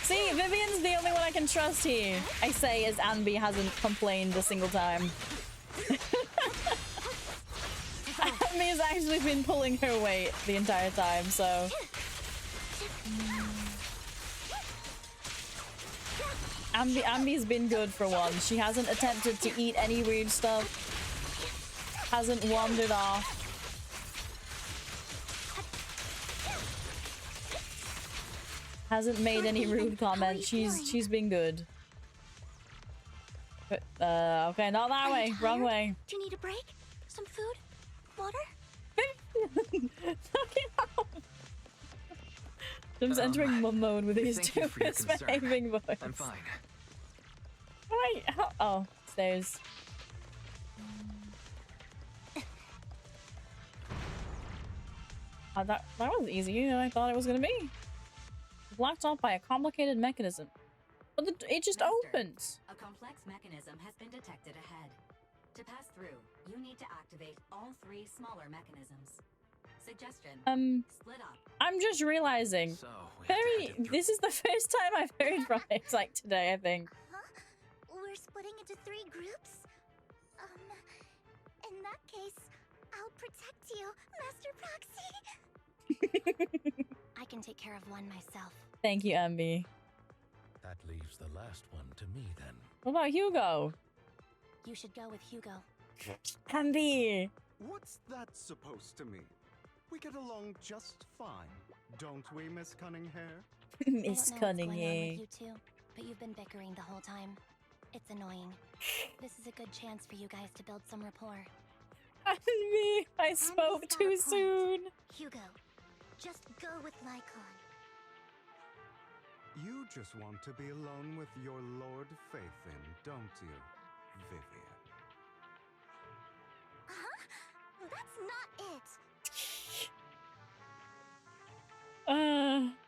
See, Vivian's the only one I can trust here. I say as Ambi hasn't complained a single time. Ambi has actually been pulling her weight the entire time, so... Ambi's been good for once. She hasn't attempted to eat any weird stuff. Hasn't wandered off. Hasn't made any rude comments. She's been good. But, okay, not that way. Wrong way. Do you need a break? Some food? Water? Knock it off. Jim's entering mum mode with his two misbehaving boys. I'm fine. Wait, how? Oh, stairs. That was easier than I thought it was gonna be. Blocked off by a complicated mechanism. But it just opens. A complex mechanism has been detected ahead. To pass through, you need to activate all 3 smaller mechanisms. Suggestion. Split up. I'm just realizing. So, This is the first time I've heard from it, like today, I think. Huh? We're splitting into 3 groups? In that case, I'll protect you, Master Proxy. I can take care of one myself. Thank you, Ambi. That leaves the last one to me, then. What about Hugo? You should go with Hugo. Ambi! What's that supposed to mean? We get along just fine, don't we, Miss Cunninghair? Miss I don't know what's Cunninghair. going on with you two, but you've been bickering the whole time. It's annoying. This is a good chance for you guys to build some rapport. Ambi! I spoke Ambi's got a too point. soon. Hugo, just go with Lycon. You just want to be alone with your Lord Phaethon, don't you, Vivian? Huh? That's not it.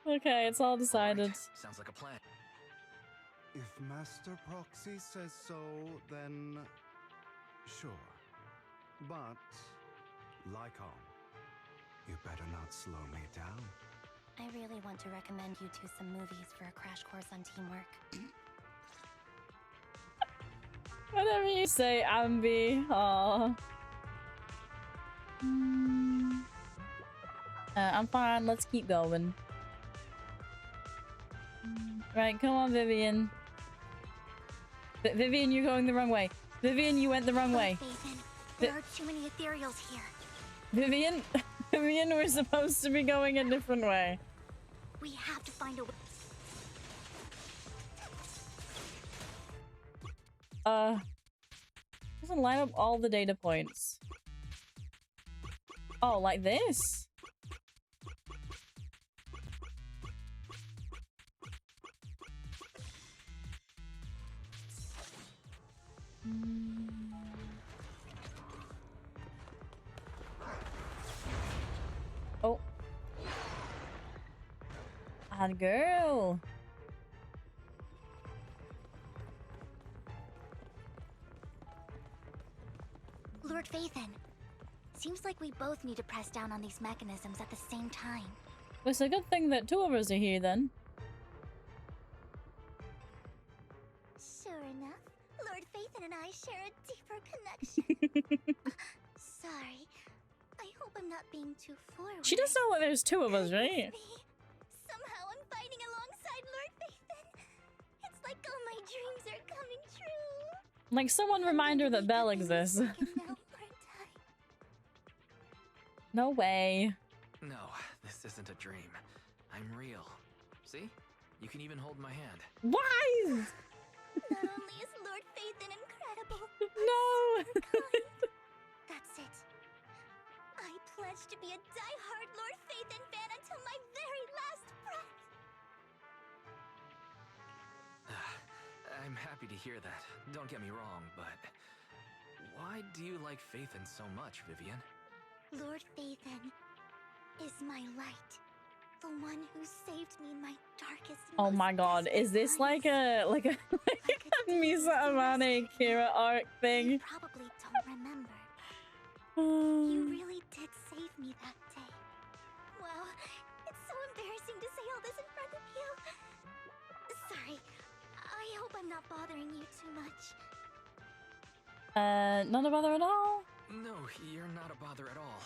Okay, it's all decided. Right. Sounds like a plan. If Master Proxy says so, then sure. But, Lycon, you better not slow me down. I really want to recommend you two some movies for a crash course on teamwork. Whatever you say, Ambi. Aww. I'm fine. Let's keep going. Right, come on, Vivian. Vivian, you're going the wrong way. Vivian, you went the wrong way. Phaethon, there are too many ethereals here. Vivian, Vivian, we're supposed to be going a different way. We have to find a way. Doesn't line up all the data points. Oh, like this? Bad girl. Lord Phaethon, seems like we both need to press down on these mechanisms at the same time. Well, it's a good thing that two of us are here then. Sure enough, Lord Phaethon and I share a deeper connection. Sorry. I hope I'm not being too forward. She does know that there's two of us, right? Somehow I'm fighting alongside Lord Phaethon. It's like all my dreams are coming true. Like someone remind her that Belle exists. No way. No, this isn't a dream. I'm real. See? You can even hold my hand. Why? Not only is Lord Phaethon incredible, no. super kind. That's it. I pledge to be a die-hard Lord Phaethon fan until my very last breath. I'm happy to hear that. Don't get me wrong, but why do you like Phaethon so much, Vivian? Lord Phaethon is my light. The one who saved me in my darkest. Oh my god, is this like a Misa Amane Kira arc thing? You probably don't remember. You really did save me that day. Wow, it's so embarrassing to say all this in front of you. Sorry, I hope I'm not bothering you too much. Not a bother at all? No, you're not a bother at all.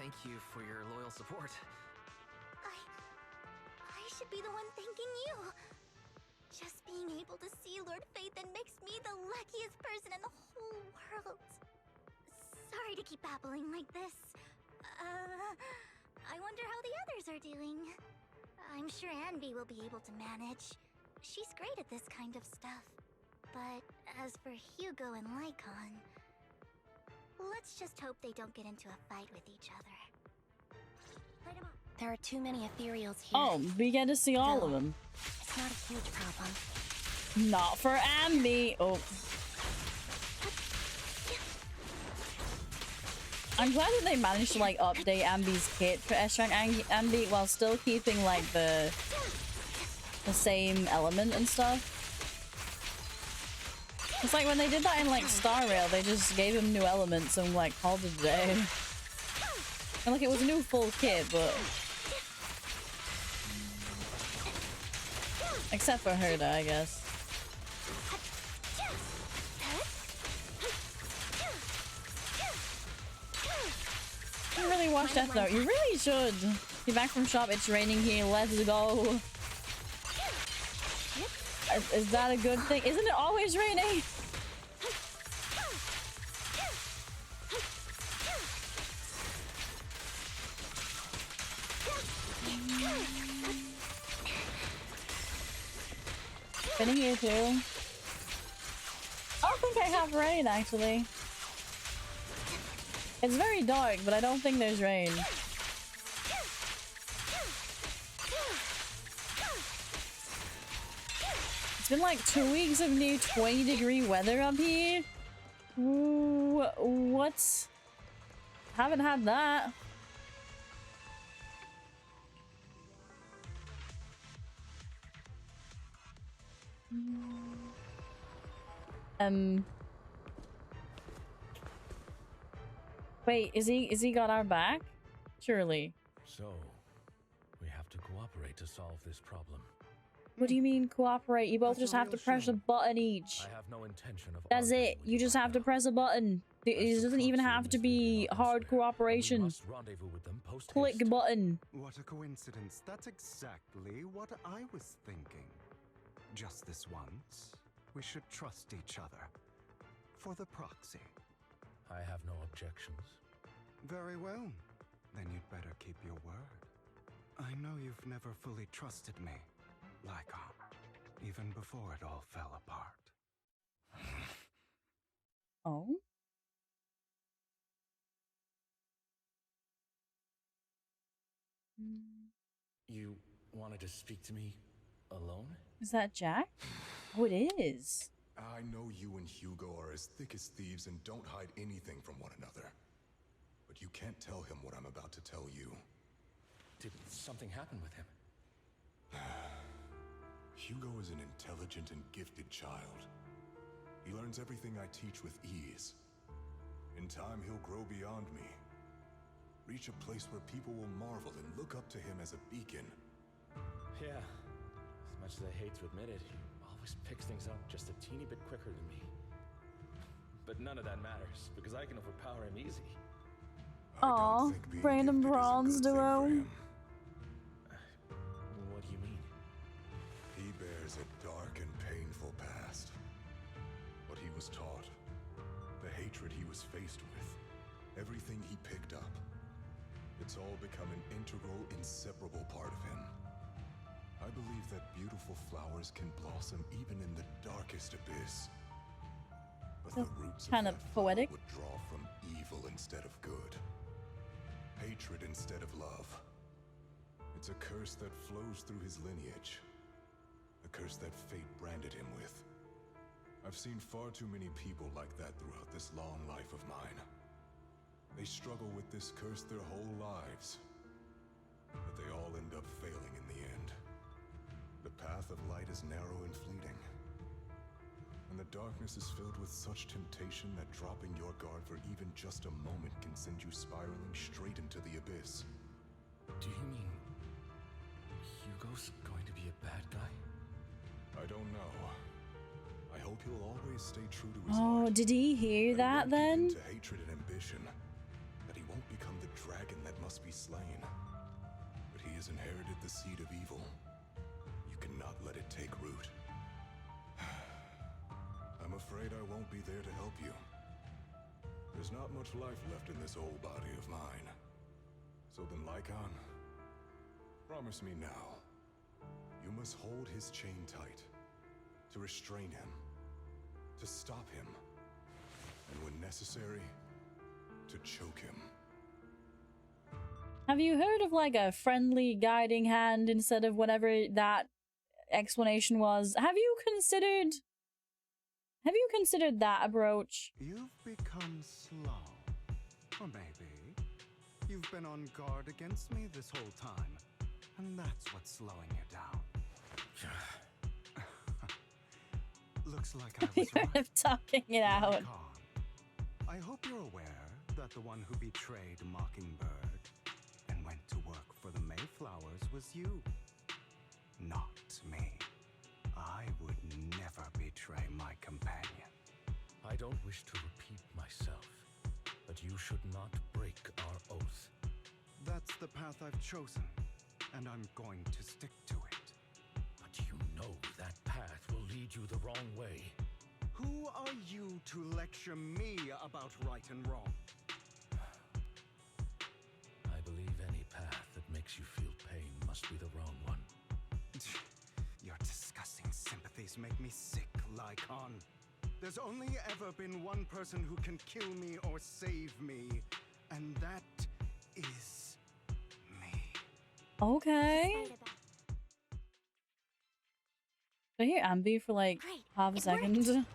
Thank you for your loyal support. I should be the one thanking you. Just being able to see Lord Phaethon makes me the luckiest person in the whole world. Sorry to keep babbling like this. I wonder how the others are doing. I'm sure Anby will be able to manage. She's great at this kind of stuff. But as for Hugo and Lycon, let's just hope they don't get into a fight with each other. There are too many ethereals here. Oh, we get to see all of them. It's not a huge problem. Not for Anby. Oh. I'm glad that they managed to like update Anby's kit for S-Rank Anby while still keeping like the same element and stuff. It's like when they did that in like Star Rail, they just gave him new elements and like called it a day. And like it was a new full kit, but except for Herda, I guess. You really watch Death Note. You really should. Be back from shop. It's raining here. Let's go. Is that a good thing? Isn't it always raining? Been here too. I don't think I have rain actually. It's very dark, but I don't think there's rain. It's been like 2 weeks of near 20-degree weather up here. Ooh, what? Haven't had that. Wait, is he got our back? Surely. So, we have to cooperate to solve this problem. What do you mean cooperate? You both just have to press a button each. I have no intention of That's it. You just have to press a button. It doesn't even have to be hard cooperation. Click a button. What a coincidence. That's exactly what I was thinking. Just this once, we should trust each other. For the proxy. I have no objections. Very well. Then you'd better keep your word. I know you've never fully trusted me, Lycon, even before it all fell apart. Oh? You wanted to speak to me alone? Is that Jack? Oh, it is. I know you and Hugo are as thick as thieves and don't hide anything from one another. But you can't tell him what I'm about to tell you. Did something happen with him? Hugo is an intelligent and gifted child. He learns everything I teach with ease. In time, he'll grow beyond me. Reach a place where people will marvel and look up to him as a beacon. Yeah. As much as I hate to admit it, he always picks things up just a teeny bit quicker than me. But none of that matters, because I can overpower him easy. Aw, random bronze duo. What do you mean? He bears a dark and painful past. What he was taught, the hatred he was faced with, everything he picked up. It's all become an integral, inseparable part of him. I believe that beautiful flowers can blossom even in the darkest abyss. But the roots kind of poetic would draw from evil instead of good. Hatred instead of love. It's a curse that flows through his lineage. A curse that fate branded him with. I've seen far too many people like that throughout this long life of mine. They struggle with this curse their whole lives. But they all end up failing in the end. The path of light is narrow and fleeting. And the darkness is filled with such temptation that dropping your guard for even just a moment can send you spiraling straight into the abyss. Do you mean Hugo's going to be a bad guy? I don't know. I hope he'll always stay true to his Oh, heart. did he hear that then? To hatred and ambition. That he won't become the dragon that must be slain. But he has inherited the seed of evil. You cannot let it take root. I'm afraid I won't be there to help you. There's not much life left in this old body of mine. So then, Lycon, promise me now. You must hold his chain tight. To restrain him. To stop him. And when necessary, to choke him. Have you heard of like a friendly guiding hand instead of whatever that explanation was? Have you considered that approach? You've become slow. Or maybe you've been on guard against me this whole time. And that's what's slowing you down. Looks like I was right. I'm talking it out. Lycon, I hope you're aware that the one who betrayed Mockingbird and went to work for the Mayflowers was you. Not me. I would never betray my companion. I don't wish to repeat myself, but you should not break our oath. That's the path I've chosen, and I'm going to stick to it. But you know that path will lead you the wrong way. Who are you to lecture me about right and wrong? I believe any path that makes you feel pain must be the wrong one. Your disgusting sympathies make me sick, Lycon. There's only ever been one person who can kill me or save me, and that is me. Okay. Did I hear Ambi for like half a second?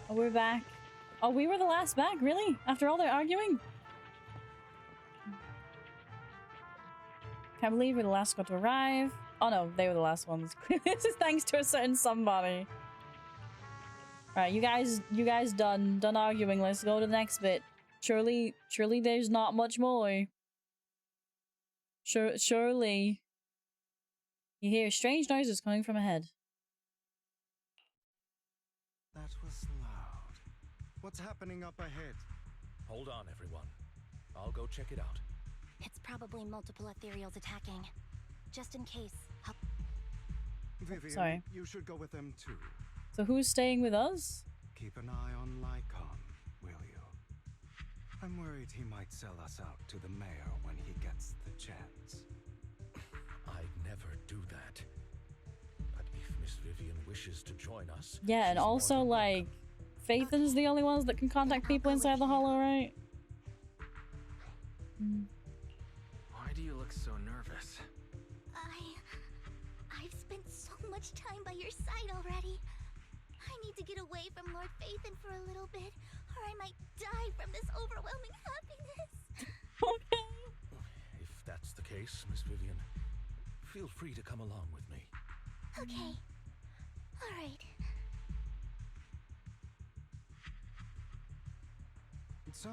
Oh, we're back. Oh, we were the last back, really? After all their arguing? Can't believe we're the last got to arrive. Oh no, they were the last ones. This is thanks to a certain somebody. Alright, you guys done arguing. Let's go to the next bit. Surely there's not much more. Surely. You hear strange noises coming from ahead. That was loud. What's happening up ahead? Hold on, everyone. I'll go check it out. It's probably multiple ethereals attacking. Just in case. Vivian, sorry. You should go with them too. So who's staying with us? Keep an eye on Lycon, will you? I'm worried he might sell us out to the mayor when he gets the chance. I'd never do that. But if Miss Vivian wishes to join us... Yeah, and also, like, Phaethan's the only ones that can contact people inside the hollow, right? Why do you look so nervous? I've spent so much time by your side already. I need to get away from Lord Phaethan for a little bit, or I might die from this overwhelming happiness. Okay. case, Miss Vivian, feel free to come along with me. Okay. All right. So,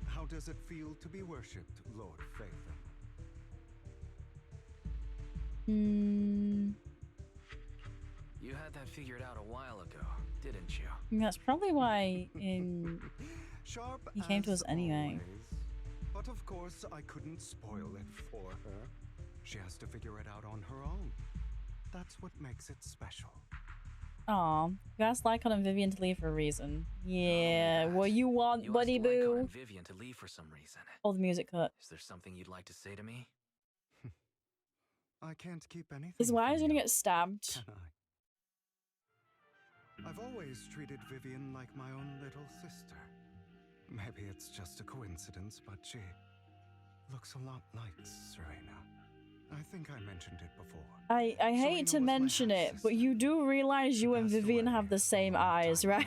how does it feel to be worshipped, Lord Phaethon? You had that figured out a while ago, didn't you? That's probably why Sharp he came to us anyway. always. But of course, I couldn't spoil it for her. She has to figure it out on her own. That's what makes it special. Aw, you asked Lycon and Vivian to leave for a reason. Yeah, what you want, You buddy asked Lycon boo? and Vivian to leave for some reason. Oh, the music cut. Is there something you'd like to say to me? I can't keep anything. Is Wise from gonna you, get stabbed? can I? I've always treated Vivian like my own little sister. Maybe it's just a coincidence, but she looks a lot like Serena. I think I mentioned it before. I hate to mention it, but you do realize you and Vivian have the same eyes, right?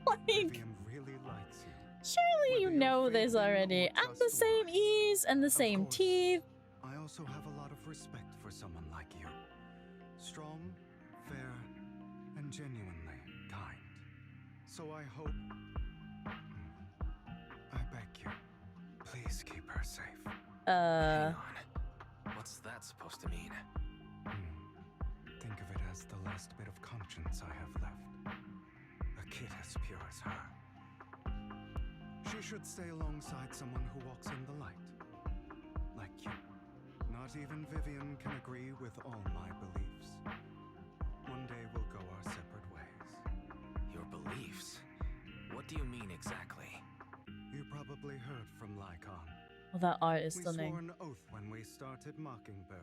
Like, Vivian really likes you. surely you know this already. And the same ears and the same teeth. I also have a lot of respect for someone like you. Strong, fair, and genuinely kind. So I hope... I beg you, please keep her safe. Hang on. What's that supposed to mean? Think of it as the last bit of conscience I have left. A kid as pure as her. She should stay alongside someone who walks in the light. Like you. Not even Vivian can agree with all my beliefs. One day we'll go our separate ways. Your beliefs? What do you mean exactly? You probably heard from Lycon. Well, that art is We stunning. swore an oath when we started Mockingbird.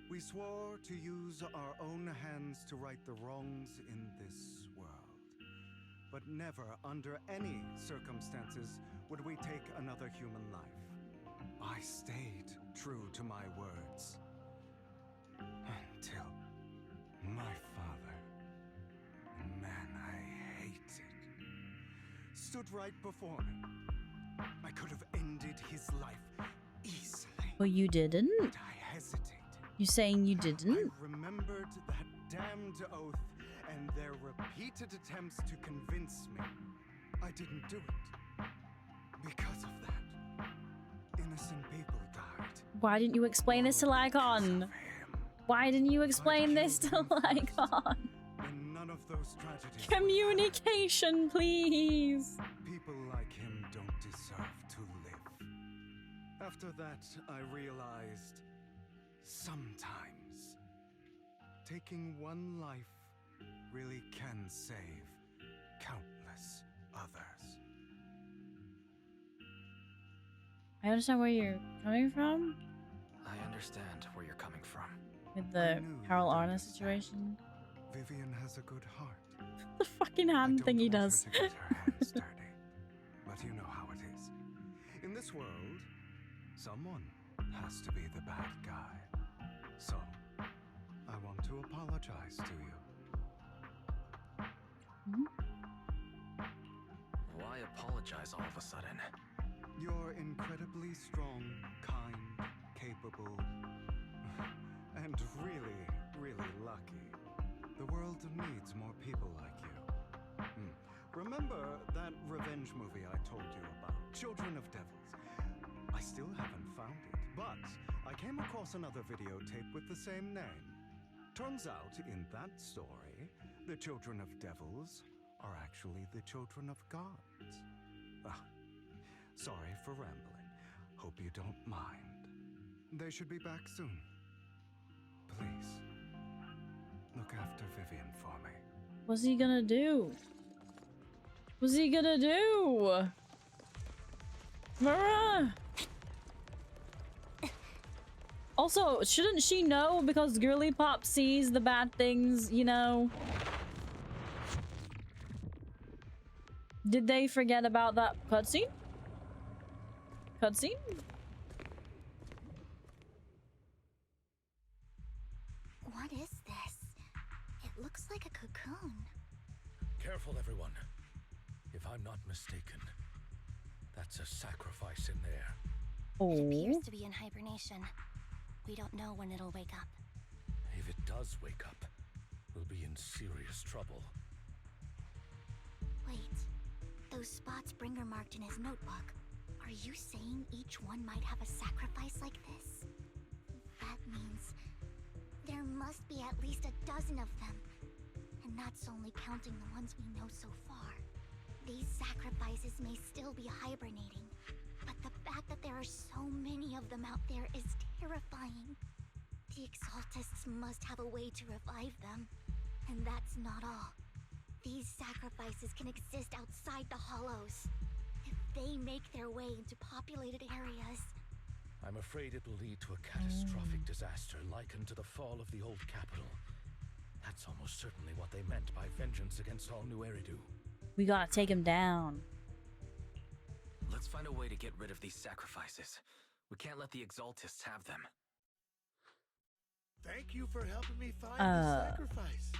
We swore to use our own hands to right the wrongs in this world. But never, under any circumstances, would we take another human life. I stayed true to my words. Until my father, a man I hated, stood right before me. I could have ended his life easily. But you didn't? But I hesitated. You saying you didn't? I remembered that damned oath and their repeated attempts to convince me. I didn't do it. Because of that, innocent people died. Why didn't you explain this to Lycon? Why didn't you explain this to Lycon? And none of those tragedies. Communication, please. People like him don't deserve to live. After that, I realized sometimes taking one life really can save countless others. I understand where you're coming from I understand where you're coming from. with the Carol Arna situation. Vivian has a good heart. The fucking hand thing he does. I don't want her to get her hands dirty, but you know how it is. In this world, someone has to be the bad guy. So, I want to apologize to you. Why apologize all of a sudden? You're incredibly strong, kind, capable, and really, really lucky. The world needs more people like you. Remember that revenge movie I told you about, Children of Devils? I still haven't found it, but I came across another videotape with the same name. Turns out, in that story, the Children of Devils are actually the children of gods. Sorry for rambling. Hope you don't mind. They should be back soon. Please, look after Vivian for me. What's he gonna do? What's he gonna do? Mara! Also, shouldn't she know because Girly Pop sees the bad things, you know? Did they forget about that cutscene? Cutscene? What is this? It looks like a cocoon. Careful, everyone. If I'm not mistaken, That's a sacrifice in there. It appears Oh. to be in hibernation. We don't know when it'll wake up. If it does wake up, we'll be in serious trouble. Wait, those spots Bringer marked in his notebook. Are you saying each one might have a sacrifice like this? That means there must be at least a dozen of them. And that's only counting the ones we know so far. These sacrifices may still be hibernating, but the fact that there are so many of them out there is terrifying. The Exaltists must have a way to revive them. And that's not all. These sacrifices can exist outside the hollows. If they make their way into populated areas... I'm afraid it will lead to a catastrophic disaster likened to the fall of the old capital. That's almost certainly what they meant by vengeance against all New Eridu. We gotta take him down. Let's find a way to get rid of these sacrifices. We can't let the Exaltists have them. Thank you for helping me find the sacrifice.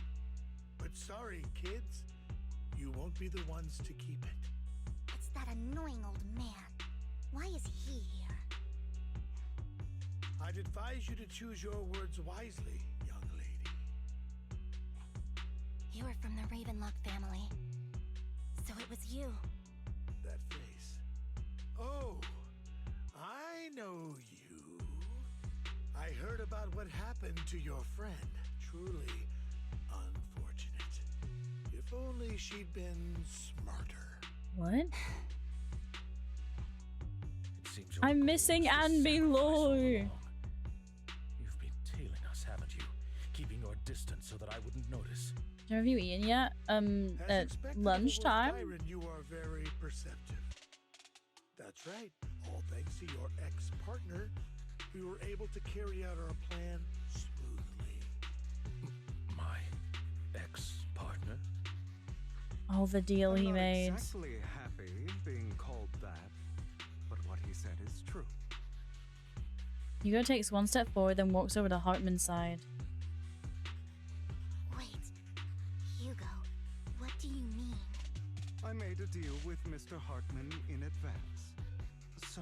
But sorry, kids. You won't be the ones to keep it. It's that annoying old man. Why is he here? I'd advise you to choose your words wisely, young lady. You were from the Ravenlock family. So it was you. That face. Oh, I know you. I heard about what happened to your friend. Truly unfortunate. If only she'd been smarter. What? It seems your I'm goal missing is to Anne sacrifice all below. along. You've been tailing us, haven't you? Keeping your distance so that I wouldn't notice. Have you eaten yet? As At expected, lunchtime? Byron, you are very perceptive. That's right. All thanks to your ex-partner, we were able to carry out our plan smoothly. My ex-partner? Oh, the deal I'm he not made. exactly happy being called that, but what he said is true. Hugo takes one step forward, then walks over to Hartman's side. Wait, Hugo, what do you mean? I made a deal with Mr. Hartman in advance. So,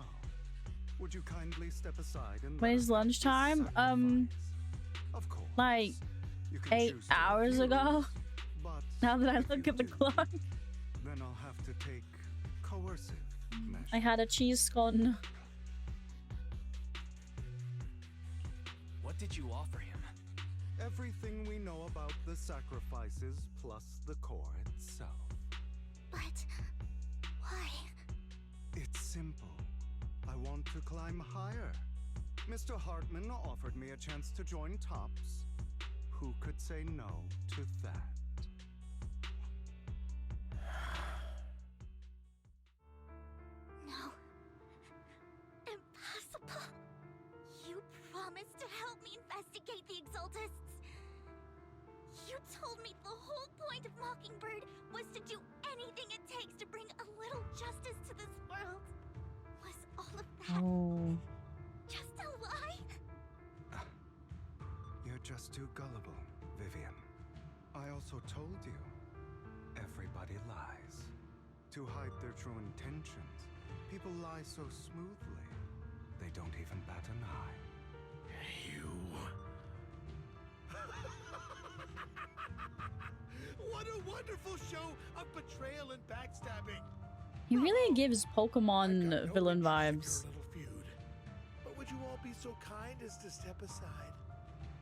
would you kindly step aside and When let is us have this lunchtime? sacrifice? Of course. Like You can 8 choose to hours refuse, ago. but Now that I if look you at the do, clock. then I'll have to take coercive measures. I had a cheese scone. What did you offer him? Everything we know about the sacrifices plus the core itself. But... why? It's simple. I want to climb higher. Mr. Hartman offered me a chance to join Tops. Who could say no to that? No. Impossible. You promised to help me investigate the Exaltists. You told me the whole point of Mockingbird was to do anything it takes to bring a little justice to this world. Was all of that Oh. just a lie? You're just too gullible, Vivian. I also told you, everybody lies. To hide their true intentions, people lie so smoothly, they don't even bat an eye. You... What a wonderful show of betrayal and backstabbing. He really gives I've got Pokemon no villain interest vibes. in your little feud. But would you all be so kind as to step aside?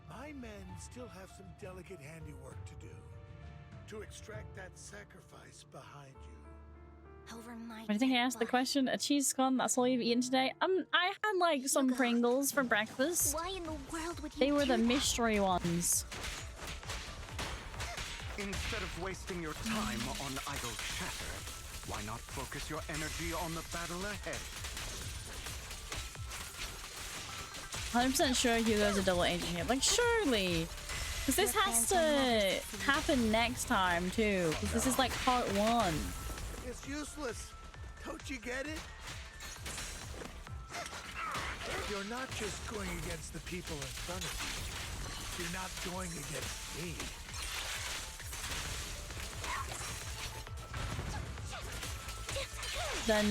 My men still have some delicate handiwork to do. To extract that sacrifice behind you. Over my I think I asked the question. A cheese scone, that's all you've eaten today? I had like some Hugo, Pringles for breakfast. Why in the world would you They were do the that? mystery ones. Instead of wasting your time on idle chatter, why not focus your energy on the battle ahead? 100% sure Hugo's a double agent here. Like, surely. Because this has to happen next time, too. Because this is like part 1. It's useless. Don't you get it? You're not just going against the people in front of you. You're not going against me. Then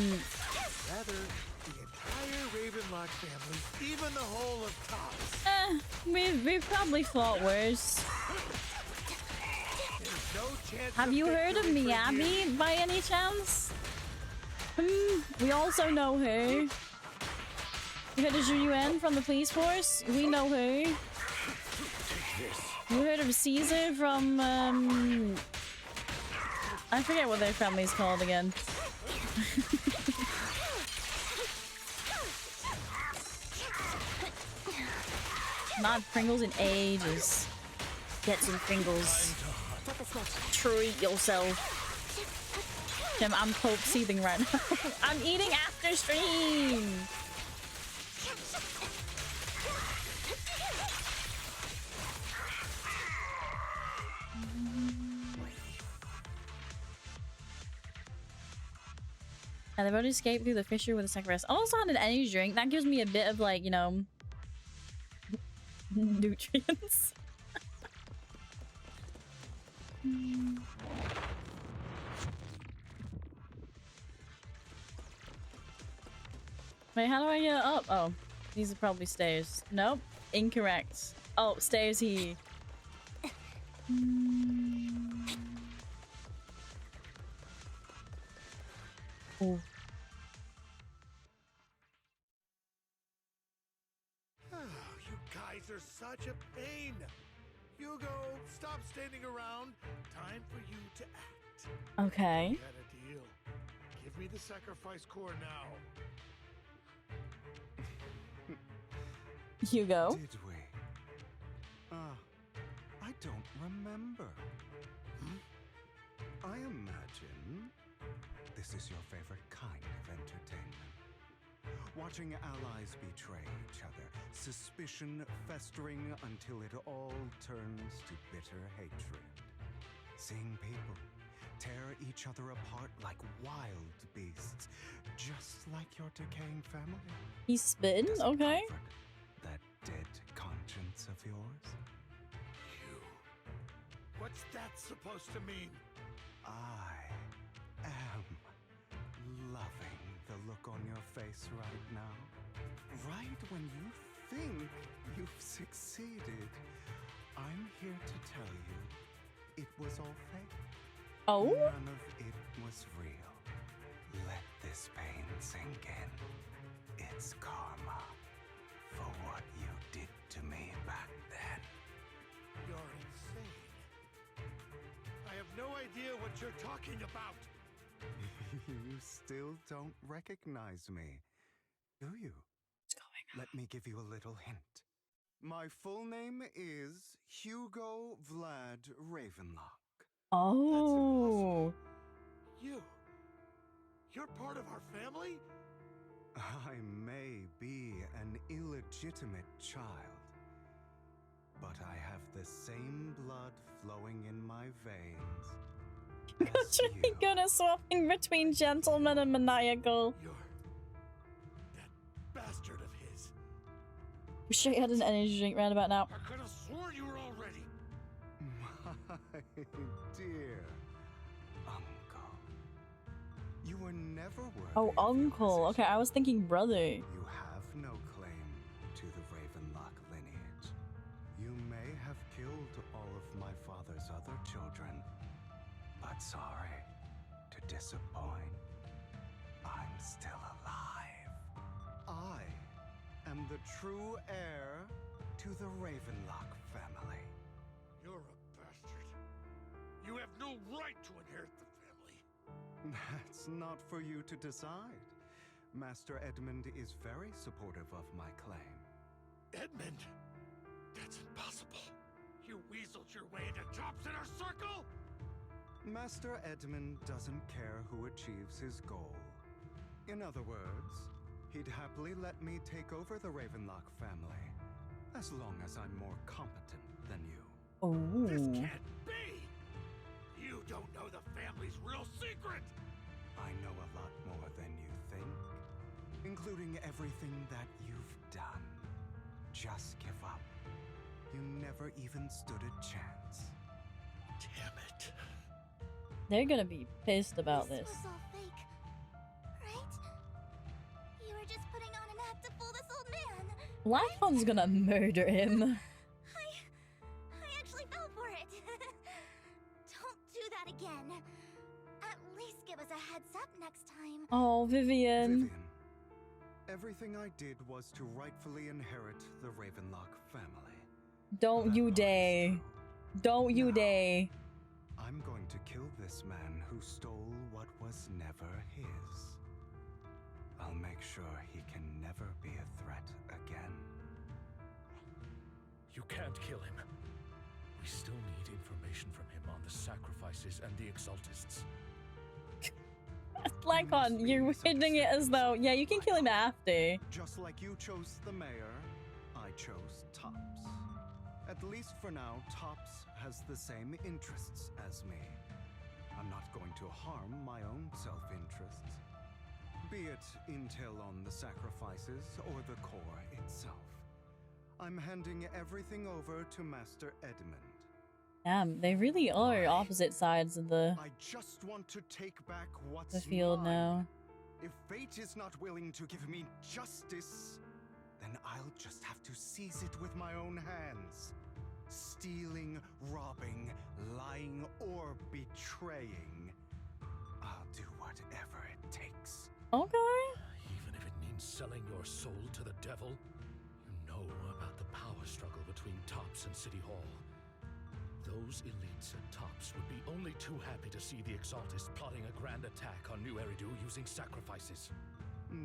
Ravenlock families, even the whole of Tops. We've probably fought worse. There's no chance Have you heard of victory for Miyabi you. by any chance? We also know her. You heard of Zhu from the police force? We know her. You heard of Caesar from, I forget what their family's called again. Not Pringles in ages. Get some Pringles. Treat yourself. Jim, I'm coke seething right now. I'm eating after stream. And they've already escaped through the fissure with a second rest. I also had an energy drink. That gives me a bit of, like, you know, nutrients. Wait, how do I get up? Oh, these are probably stairs. Nope, incorrect. Oh, stairs here. Oh. You guys are such a pain. Hugo, stop standing around. Time for you to act. Okay. We had a deal. Give me the sacrifice core now. Hugo. Did we? I don't remember. I imagine this is your favorite kind of entertainment. Watching allies betray each other, suspicion festering until it all turns to bitter hatred. Seeing people tear each other apart like wild beasts, just like your decaying family. He's spitting? Does it Okay. comfort that dead conscience of yours? You. What's that supposed to mean? I am loving the look on your face right now. Right when you think you've succeeded, I'm here to tell you it was all fake. Oh? None of it was real. Let this pain sink in. It's karma for what you did to me back then. You're insane. I have no idea what you're talking about. You still don't recognize me, do you? What's going on? Let me give you a little hint. My full name is Hugo Vlad Ravenlock. Oh. You're part of our family? I may be an illegitimate child, but I have the same blood flowing in my veins. as You're really you. good at swapping between gentleman and maniacal. You're that bastard of his. We sure you had an energy drink right about now. I could have sworn you were already. My dear uncle, you were never worthy. Oh, of your uncle. Okay, position. I was thinking brother. You have no claim to the Ravenlock lineage. You may have killed all of my father's other children, but sorry to disappoint. I'm still alive. I am the true heir to the Ravenlock family. You're a bastard. You have no right to inherit the family. That's not for you to decide. Master Edmund is very supportive of my claim. Edmund? That's impossible. You weaseled your way into Tops Inner Circle? Master Edmund doesn't care who achieves his goal. In other words, he'd happily let me take over the Ravenlock family, as long as I'm more competent than you. This Oh. can't be! You don't know the family's real secret! I know a lot more than you think, including everything that you've done. Just give up. You never even stood a chance. Damn it. They're gonna be pissed about this. was all fake, right? You were just putting on an act to fool us Lycon's gonna murder him. I actually fell for it. Don't do that again. At least give us a heads up next time. Oh, Vivian. Everything I did was to rightfully inherit the Ravenlock family. Don't you dare. Don't you dare. I'm going to kill this man who stole what was never his. I'll make sure he can never be a threat again. You can't kill him. We still need information from him on the sacrifices and the exaltists. Lycon, you're hitting it as though, yeah, you can kill him after. Just like you chose the mayor, I chose Tops. At least for now, Tops has the same interests as me. I'm not going to harm my own self-interests. Be it intel on the sacrifices or the core itself. I'm handing everything over to Master Edmund. Damn, they really are opposite sides of the I just want to take back what's field mine. now. If fate is not willing to give me justice, then I'll just have to seize it with my own hands. Stealing, robbing, lying, or betraying. I'll do whatever it takes. Okay. Even if it means selling your soul to the devil, you know about the power struggle between Tops and City Hall. Those elites at Tops would be only too happy to see the Exaltists plotting a grand attack on New Eridu using sacrifices.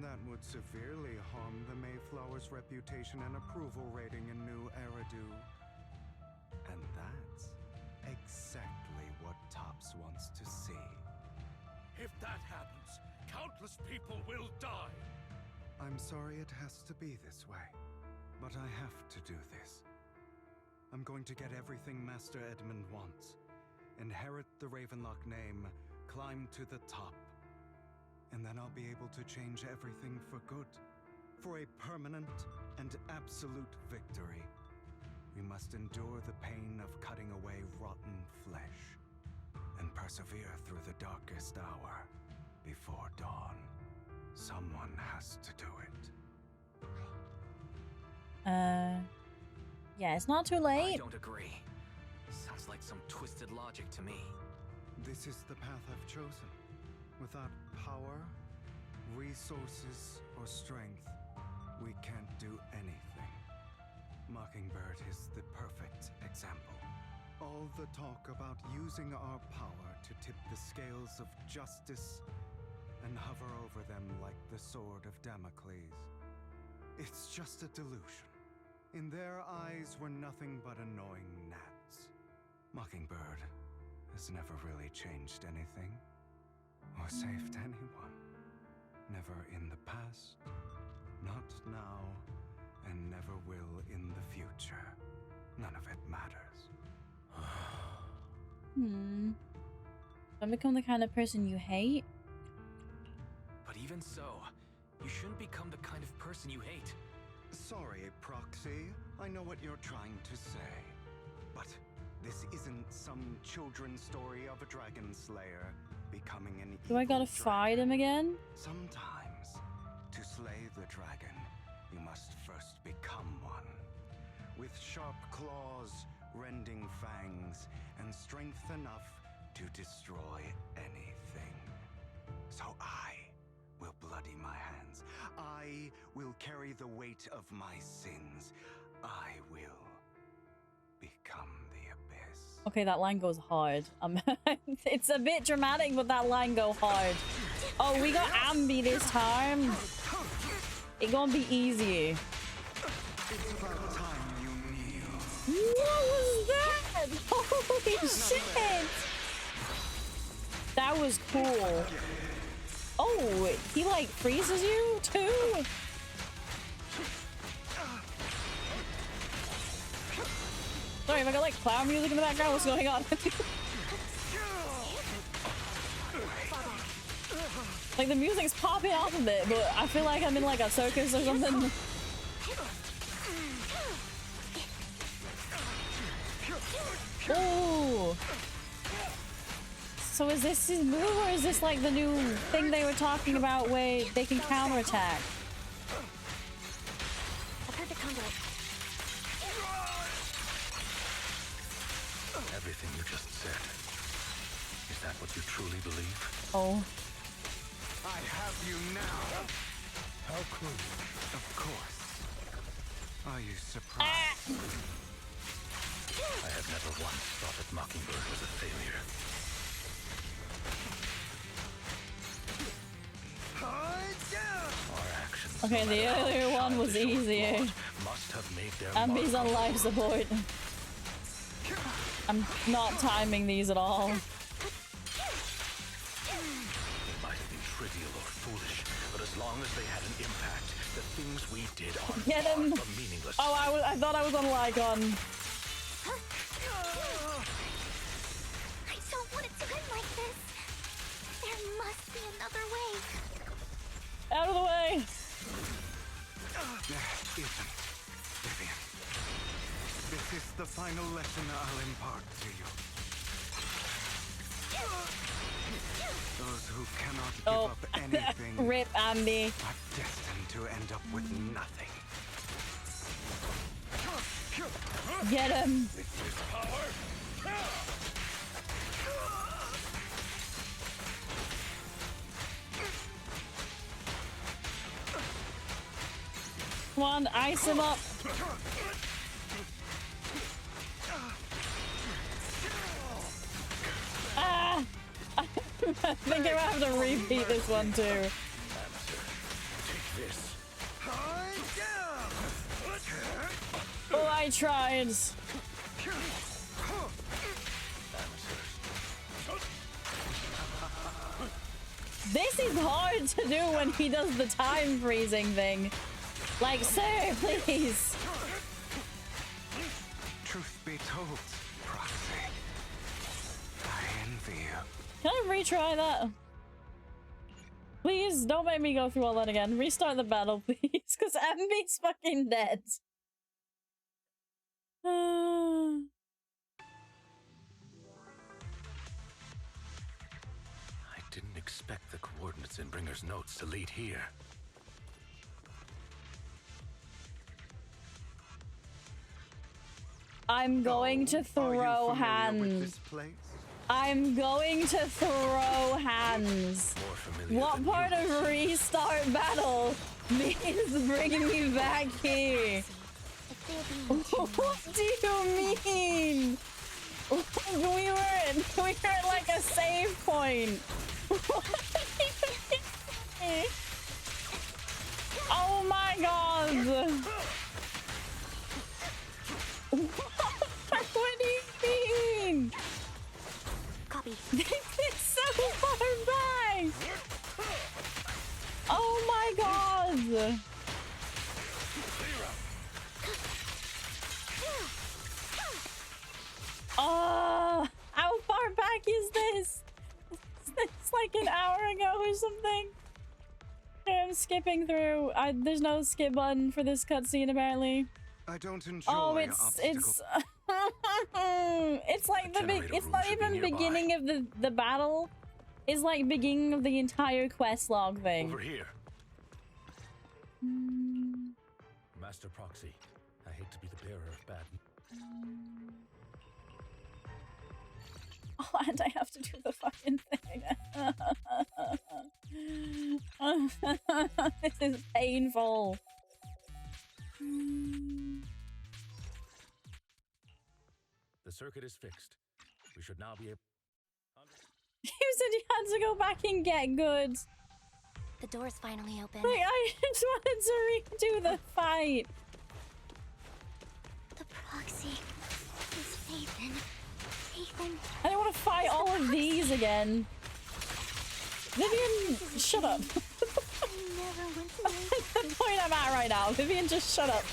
That would severely harm the Mayflower's reputation and approval rating in New Eridu. And that's exactly what Tops wants to see. If that happens, countless people will die. I'm sorry it has to be this way, but I have to do this. I'm going to get everything Master Edmund wants. Inherit the Ravenlock name, climb to the top. And then I'll be able to change everything for good. For a permanent and absolute victory. We must endure the pain of cutting away rotten flesh. And persevere through the darkest hour before dawn. Someone has to do it. Yeah, it's not too late. I don't agree. Sounds like some twisted logic to me. This is the path I've chosen. Without power, resources, or strength, we can't do anything. Mockingbird is the perfect example. All the talk about using our power to tip the scales of justice and hover over them like the sword of Damocles. It's just a delusion. In their eyes, we're nothing but annoying gnats. Mockingbird has never really changed anything, or saved anyone. Never in the past, not now, and never will in the future. None of it matters. Don't become the kind of person you hate. But even so, you shouldn't become the kind of person you hate. Sorry, Proxy. I know what you're trying to say. But this isn't some children's story of a dragon slayer becoming an Do I gotta fight him again? Sometimes, to slay the dragon, you must first become one. With sharp claws, rending fangs, and strength enough to destroy anything. So I will bloody my hands. I will carry the weight of my sins. I will become the abyss. Okay, that line goes hard. It's a bit dramatic, but that line go hard. Oh, we got Ambi this time. It gonna be easy. It's about time you kneel. What was that? Holy shit! That was cool. Oh, he like freezes you too? Sorry, if I got like clown music in the background, what's going on? Like the music's popping off a bit, but I feel like I'm in like a circus or something. Oh! So is this his move, or is this like the new thing they were talking about where they can counterattack? A perfect Everything you just said. Is that what you truly believe? Oh. I have you now. How could you? Of course. Are you surprised? I have never once thought that Mockingbird was a failure. Our actions, Okay, no the matter how earlier one was childish or easier. flawed, must have made their Ambi's mark on on life the support. I'm not timing these at all. It might have been trivial or foolish, but as long as they had an impact, the things we did are Get him! far from meaningless. Oh, I thought I was on Lycon. I don't want it to end like this. There must be another way. Out of the way! Ethan, Vivian, this is the final lesson I'll impart to you. Those who cannot give up anything Rip Ambi. are destined to end up with nothing. Get him! Come on, ice him up. Ah! I think I have to repeat this one too. Take this. Oh, I tried. This is hard to do when he does the time freezing thing. Like, sir, please. Truth be told, Proxy, I envy you. Can I retry that? Please, don't make me go through all that again. Restart the battle, please, because Ambi's fucking dead. I didn't expect the coordinates in Bringer's notes to lead here. I'm going to throw hands. I'm going to throw hands. What part of restart battle means bringing me back here? What do you mean? We were at like a save point. Oh my god. What do you mean? Copy. It's so far back. Oh my god. How far back is this? It's like an hour ago or something. I'm skipping through. There's no skip button for this cutscene apparently. I don't enjoy it's it's like it's not even beginning of the battle. It's like beginning of the entire quest log thing. Over here. Master Proxy, I hate to be the bearer of bad. Oh, and I have to do the fucking thing. This is painful. The circuit is fixed. We should now be able. You said you had to go back and get goods. The door's finally open. Like, I just wanted to redo the fight. The Proxy is Ethan. Ethan. I don't want to fight all of these again. Vivian, shut up. I never went to That's the point I'm at right now. Vivian, just shut up.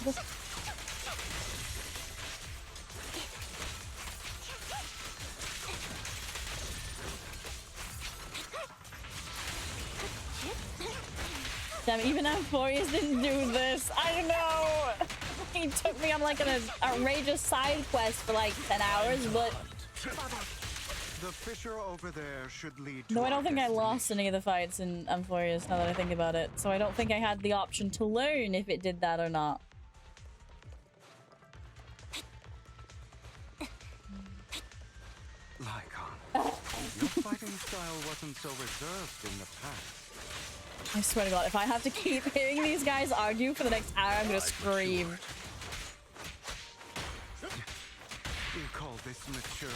Damn, even Amphorius didn't do this. I know. He took me on like an outrageous side quest for like 10 hours, but The fissure over there should lead to no, I don't think I lost any of the fights in Amphorius now that I think about it. So I don't think I had the option to learn if it did that or not. Your fighting style wasn't so reserved in the past. I swear to God, if I have to keep hearing these guys argue for the next hour, I'm gonna scream. You call this mature?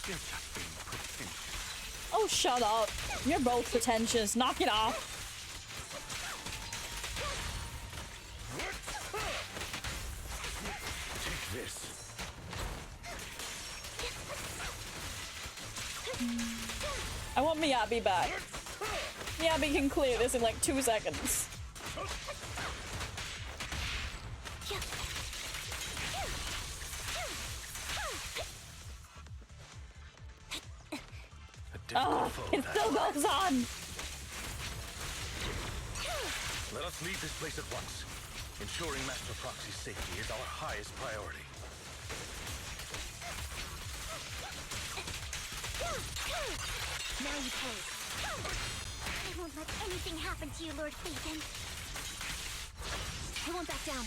You're just being pretentious. Oh, shut up. You're both pretentious. Knock it off. Take this. I want Miyabi back. Miyabi can clear this in like 2 seconds. Oh, it still goes on. Let us leave this place at once. Ensuring Master Proxy's safety is our highest priority. Now you pose. I won't let anything happen to you, Lord Phaethon. I won't back down.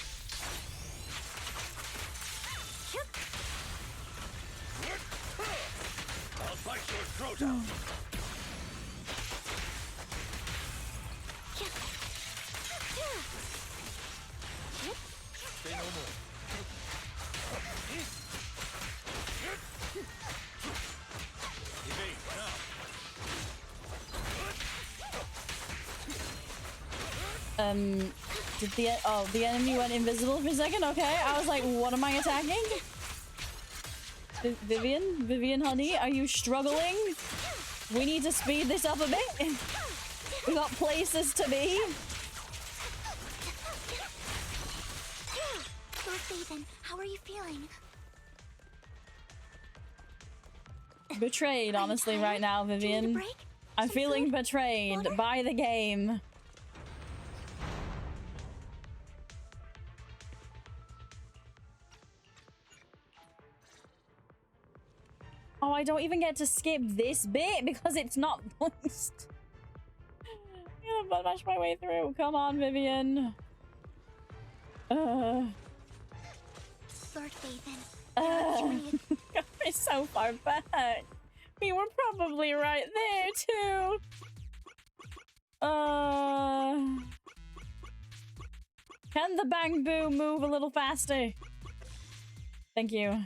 I'll bite your throat out. Say no more. Evade now. Did the enemy went invisible for a second? Okay, I was like, what am I attacking? Vivian, honey, are you struggling? We need to speed this up a bit. We got places to be. Lord Phaethon, how are you feeling? Betrayed, honestly, right now, Vivian. I'm feeling betrayed by the game. Oh, I don't even get to skip this bit because it's not voiced. I'm gonna mash my way through. Come on, Vivian. Lord Phaethon, It's so far back. We were probably right there too. Can the bang boom move a little faster? Thank you.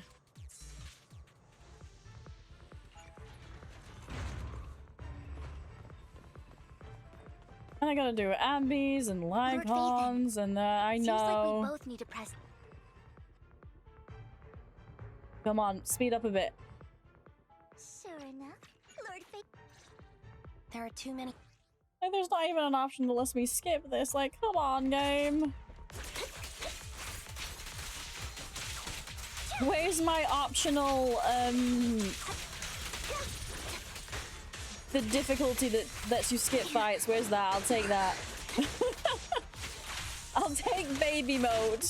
And I gotta do ambies and lycons and I know. seems like we both need to press. Come on, speed up a bit. Sure enough, Lord Phaethon. There are too many. Like, there's not even an option to let me skip this. Like, come on, game. Where's my optional, the difficulty that lets you skip fights? Where's that? I'll take that. I'll take baby mode.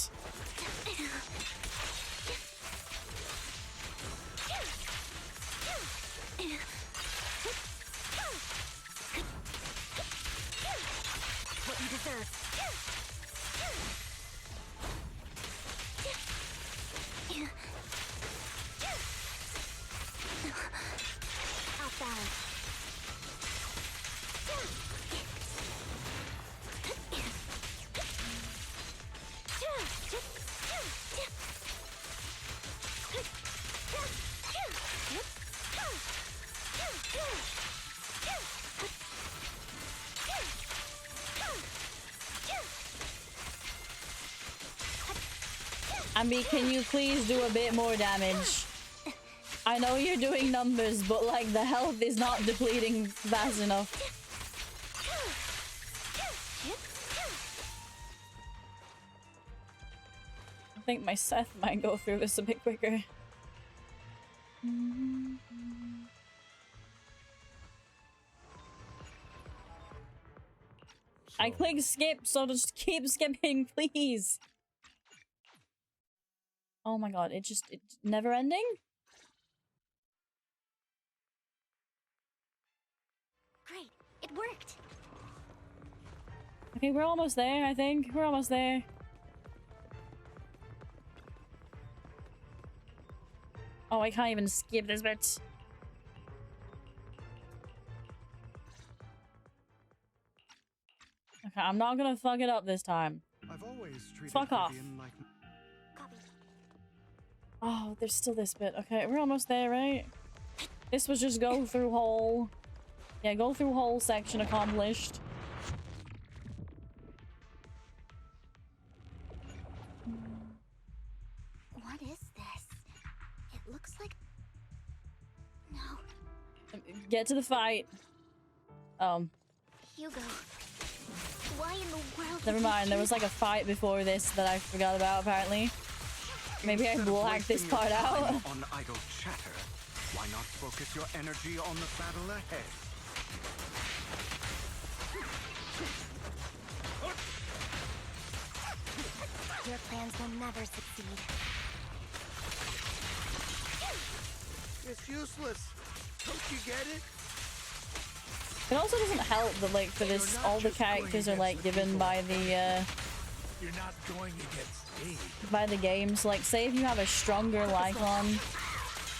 What you deserve. Off balance. Ambi, can you please do a bit more damage? I know you're doing numbers, but like the health is not depleting fast enough. I think my Seth might go through this a bit quicker. I click skip, so just keep skipping, please. Oh my god, it's never ending? Great, it worked. Okay, we're almost there, I think. We're almost there. Oh, I can't even skip this bit. Okay, I'm not gonna fuck it up this time. I've always treated Fuck off. Vivian like... Copy. Oh, there's still this bit. Okay, we're almost there, right? This was just go through hole. Yeah, go through hole section accomplished. What is this? It looks like... No. Get to the fight. Hugo. Why in the world? Never mind, there was like a fight before this that I forgot about apparently. Maybe I blacked this part out. On idle chatter, why not focus your energy on the battle ahead? Your plans will never succeed. It's useless. Don't you get it? It also doesn't help that like for this all the characters are like given by the You're not going against me. by the games. Like say if you have a stronger Lycon,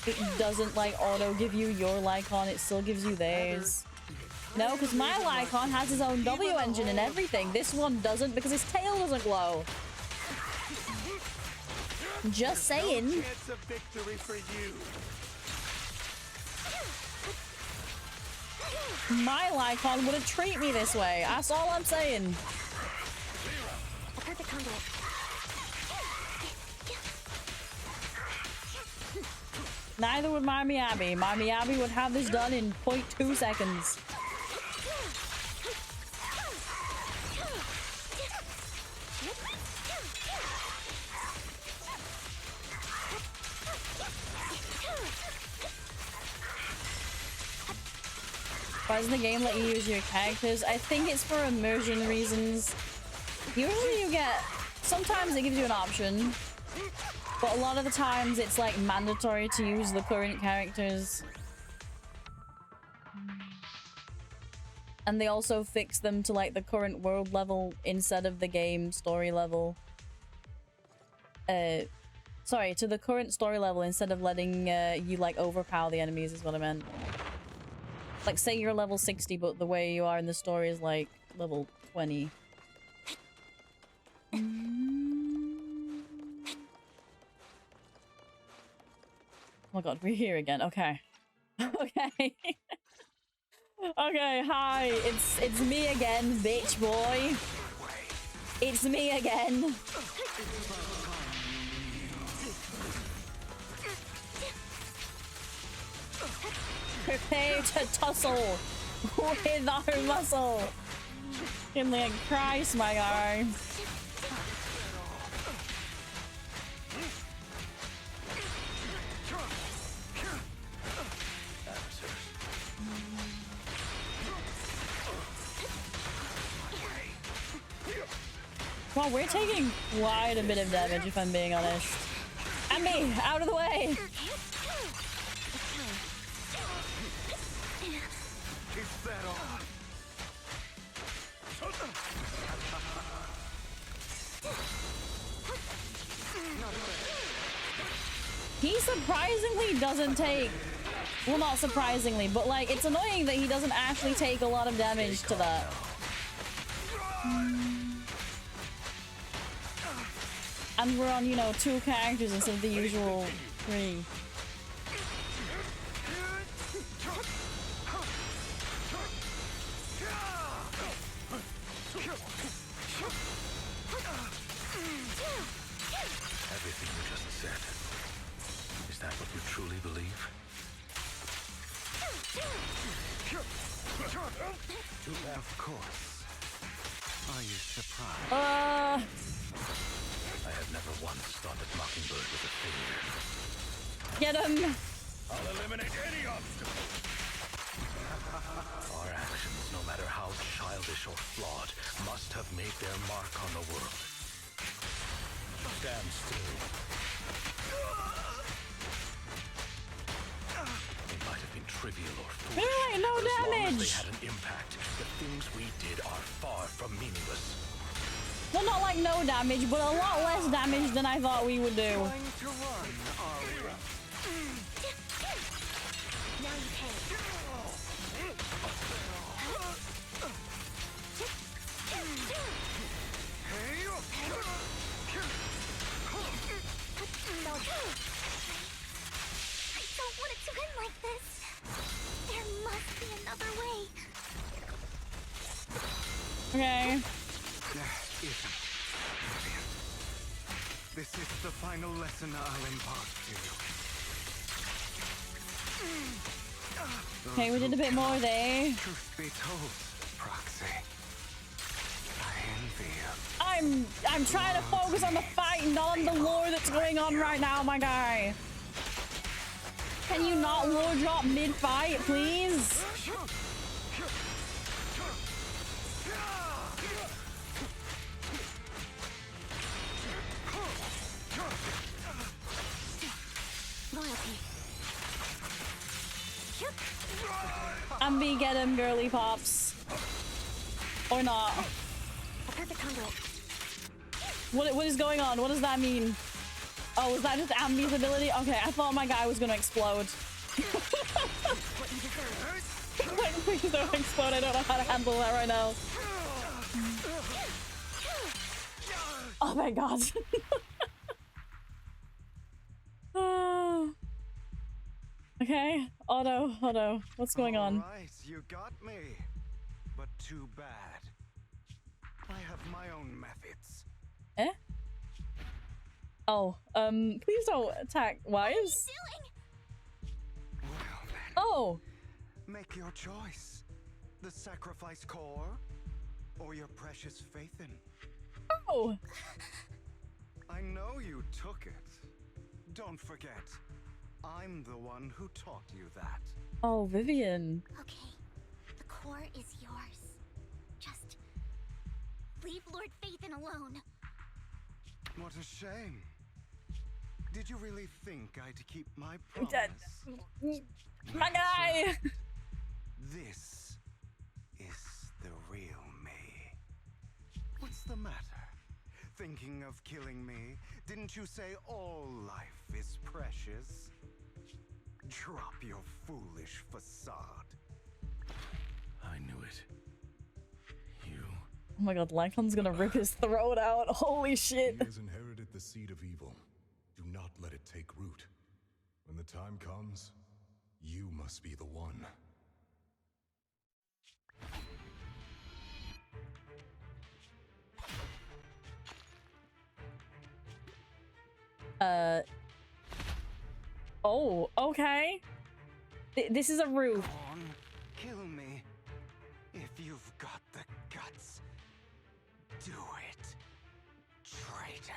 it doesn't like auto give you your Lycon, it still gives you theirs. No, because my Lycon has his own W engine and everything. This one doesn't because his tail doesn't glow. Just saying. No chance of victory for you. My Lycon wouldn't treat me this way. That's all I'm saying. A perfect conduit. Neither would my Miyabi. My Miyabi would have this done in 0.2 seconds. Why doesn't the game let you use your characters? I think it's for immersion reasons. Usually you get... Sometimes it gives you an option. But a lot of the times it's like mandatory to use the current characters. And they also fix them to like the current world level instead of the game story level. Sorry, to the current story level instead of letting you like overpower the enemies is what I meant. Like, say you're level 60, but the way you are in the story is, like, level 20. Oh my god, we're here again. Okay. Okay. Okay, hi. It's me again, bitch boy. It's me again. Prepare to tussle with our muscle. In like Christ, my guy. Well, we're taking quite a bit of damage if I'm being honest. And me, out of the way. He surprisingly doesn't take... Well, not surprisingly, but like, it's annoying that he doesn't actually take a lot of damage to that. And we're on, you know, 2 characters instead of the usual 3. Everything you just said. Is that what you truly believe? Of course. Are you surprised? I have never once thought that Mockingbird was a failure. Get him! I'll eliminate any obstacle. Our actions, no matter how childish or flawed, must have made their mark on the world. Stand still. They might have been trivial or foolish. Hey, no but as long as damage! they had an impact, the things we did are far from meaningless. Well, not like no damage, but a lot less damage than I thought we would do. Now you pay. Okay. This is the final lesson I'll impart to you. Okay, we did a bit more there. Truth be told, Proxy, I envy you. I'm trying to focus on the fight, not on the lore that's going on right now, my guy. Can you not lore drop mid-fight, please? Ambi, get him, girly pops. Or not. What is going on? What does that mean? Oh, is that just Ambi's ability? Okay, I thought my guy was gonna explode. Like, please don't explode. I don't know how to handle that right now. Oh my god. Okay, Otto, what's going on? Alright, you got me. But too bad. I have my own methods. Eh? Oh, please don't attack wives. Well then. Oh! Make your choice. The sacrifice core, or your precious Faithin. Oh! I know you took it. Don't forget, I'm the one who taught you that. Oh, Vivian. Okay, the core is yours. Just leave Lord Faithin alone. What a shame. Did you really think I'd keep my promise? My guy! This is the real me. What's the matter? Thinking of killing me? Didn't you say all life is precious? Drop your foolish facade. I knew it. You. Oh my god, Lycon's gonna rip his throat out. Holy shit. He has inherited the seed of evil. Do not let it take root. When the time comes, you must be the one. Oh, okay. This is a roof. Go on, kill me. If you've got the guts, do it, traitor.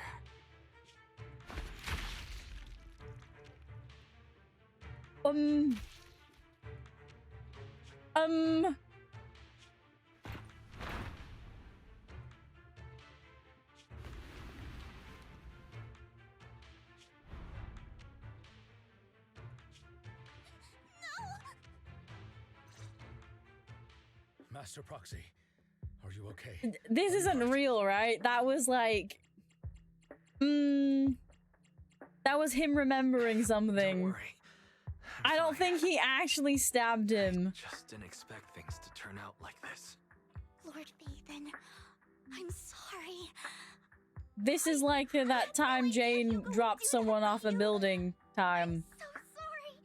Master Proxy, are you okay? This isn't real, right? That was like... that was him remembering something. Don't worry. I don't think he actually stabbed him. Just didn't expect things to turn out like this. Lord Faithin, I'm sorry. This is like that time Jane dropped someone off a building time. So sorry.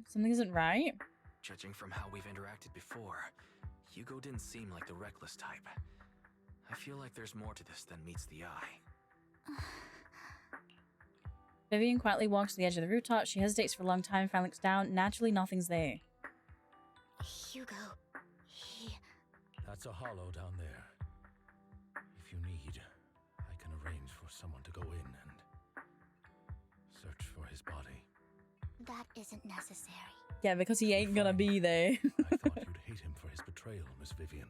Something isn't right. Judging from how we've interacted before, Hugo didn't seem like the reckless type. I feel like there's more to this than meets the eye. Vivian quietly walks to the edge of the rooftop. She hesitates for a long time, finally looks down. Naturally, nothing's there. Hugo, he... That's a hollow down there. If you need, I can arrange for someone to go in and search for his body. That isn't necessary. Yeah, because he ain't gonna be there. I thought you'd hate him for his betrayal, Miss Vivian.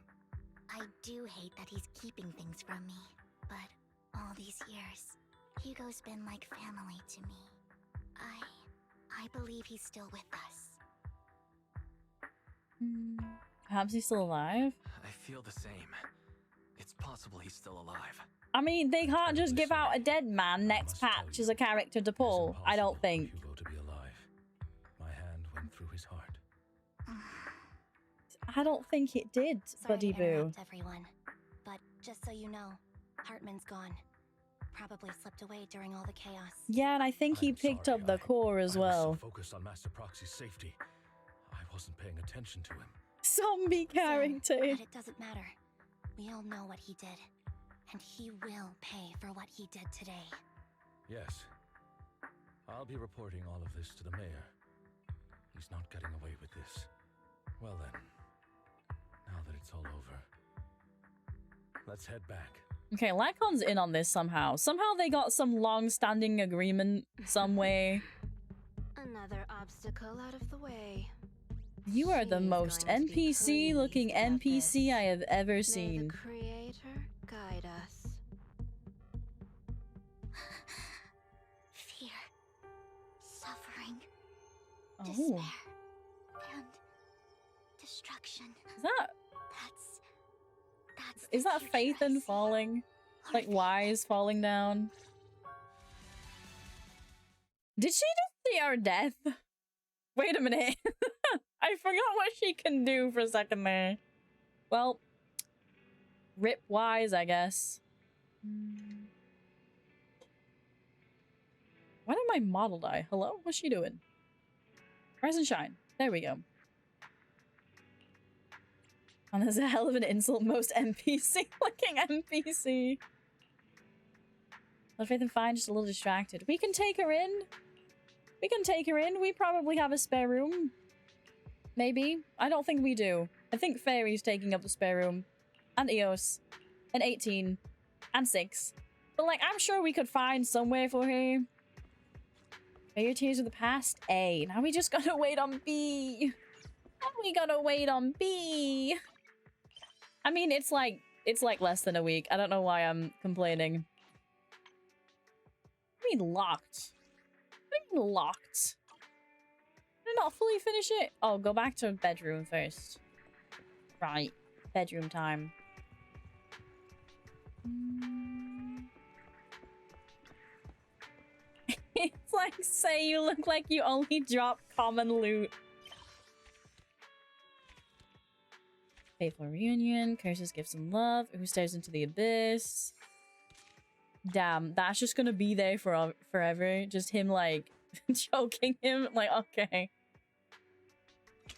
I do hate that he's keeping things from me, but all these years, Hugo's been like family to me. I believe he's still with us. Perhaps he's still alive? I feel the same. It's possible he's still alive. I mean, they can't just give out a dead man next patch as a character to pull, I don't think. Hugo to be alive. My hand went through his heart. I don't think it did, Sorry Buddy to Boo. interrupt everyone, but just so you know, Hartman's gone. Probably slipped away during all the chaos. Yeah, and I think he picked up the core as well. I was so focused on Master Proxy's safety, I wasn't paying attention to him. Zombie character. But it doesn't matter. We all know what he did. And he will pay for what he did today. Yes. I'll be reporting all of this to the mayor. He's not getting away with this. Well then, now that it's all over, let's head back. Okay, Lacon's in on this somehow. Somehow they got some long-standing agreement some way. Another obstacle out of the way. You are the She's most going to be NPC-looking pleased about NPC I have ever May seen. the Creator guide us. Fear, suffering, Oh, despair, and destruction. That's is the that future Faith I in see. falling? Or Like the- Wise falling down? Did she just see our death? Wait a minute. I forgot what she can do for a second there. Well, rip Wise, I guess. Why did my model die? Hello? What's she doing? Rise and shine. There we go. And there's a hell of an insult, most NPC looking NPC. Let Faith and fine, just a little distracted. We can take her in. We can take her in. We probably have a spare room. Maybe. I don't think we do. I think Fairy's taking up the spare room. And Eos. And 18. And 6. But like, I'm sure we could find somewhere for her. Are your tears of the past? A. Now we just gotta wait on B. Now we gotta wait on B. I mean, it's like less than a week. I don't know why I'm complaining. I mean, locked. I mean, locked. Did I not fully finish it? Oh, go back to bedroom first. Right. Bedroom time. It's like, say you look like you only drop common loot. Faithful reunion, curses, gifts, and love. Who stares into the abyss? Damn, that's just gonna be there for forever. Just him like choking him. Like, okay,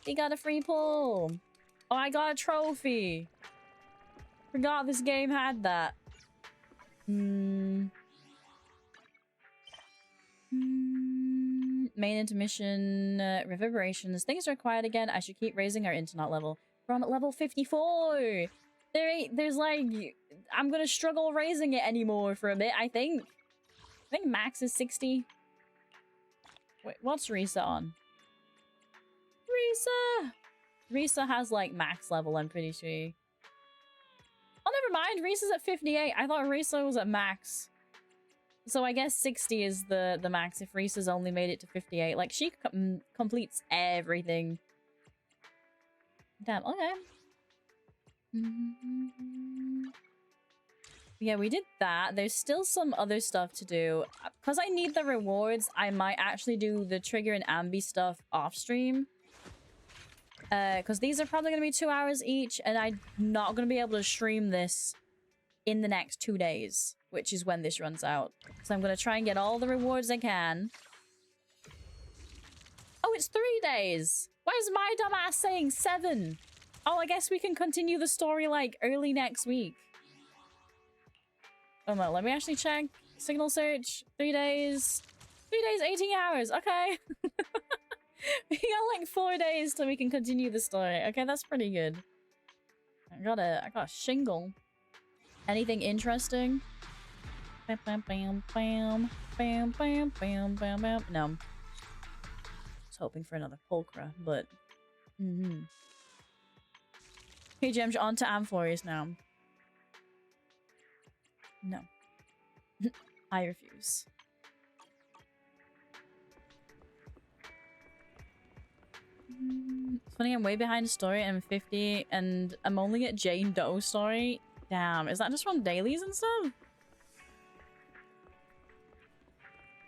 he got a free pull. Oh, I got a trophy. Forgot this game had that. Main intermission, reverberations. Things are quiet again. I should keep raising our internet level. We're on level 54. There's like, I'm gonna struggle raising it anymore for a bit, I think. I think max is 60. Wait, what's Risa on? Risa! Risa has like max level, I'm pretty sure. Oh, never mind. Risa's at 58. I thought Risa was at max. So I guess 60 is the max if Risa's only made it to 58. Like, she completes everything. Damn, okay. Yeah, we did that. There's still some other stuff to do. Because I need the rewards, I might actually do the Trigger and Ambi stuff off stream. Because these are probably going to be 2 hours each, and I'm not going to be able to stream this in the next 2 days, which is when this runs out. So I'm going to try and get all the rewards I can. Oh, it's 3 days! Why is my dumbass saying 7? Oh, I guess we can continue the story, like, early next week. Oh no, let me actually check. Signal search, 3 days. 3 days, 18 hours, okay. We got like 4 days till we can continue the story. Okay, that's pretty good. I got a shingle. Anything interesting? Bam, bam, bam, bam, bam, bam, bam, bam, bam. No. I was hoping for another pulchra, but Hey, Gems, on to Amphorius now. No. I refuse. It's funny, I'm way behind the story and I'm 50 and I'm only at Jane Doe story. Damn, is that just from dailies and stuff?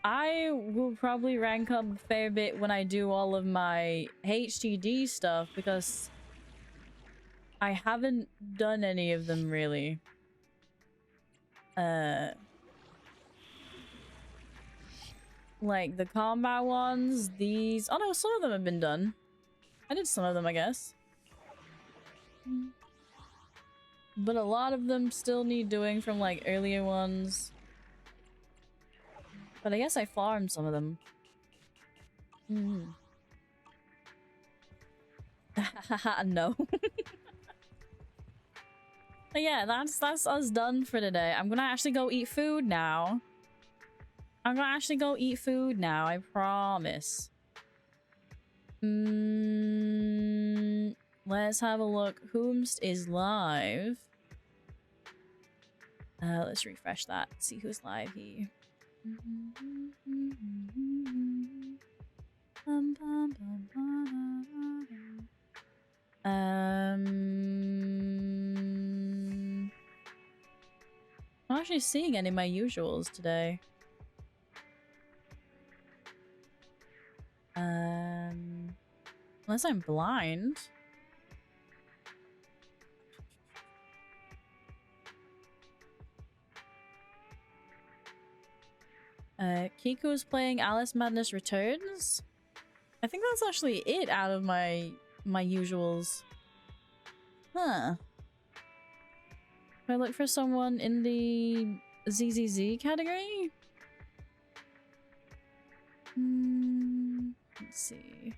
I will probably rank up a fair bit when I do all of my HTD stuff because I haven't done any of them really. Like the combat ones, these... Oh no, some of them have been done. I did some of them, I guess. But a lot of them still need doing from like earlier ones. But I guess I farmed some of them. No. But yeah, that's us done for today. I'm gonna actually go eat food now. I promise. Let's have a look. Whomst is live. Let's refresh that. See who's live here. I'm not actually seeing any of my usuals today. Unless I'm blind. Kiko's playing Alice Madness Returns. I think that's actually it out of my usuals. Huh. Can I look for someone in the ZZZ category? Let's see.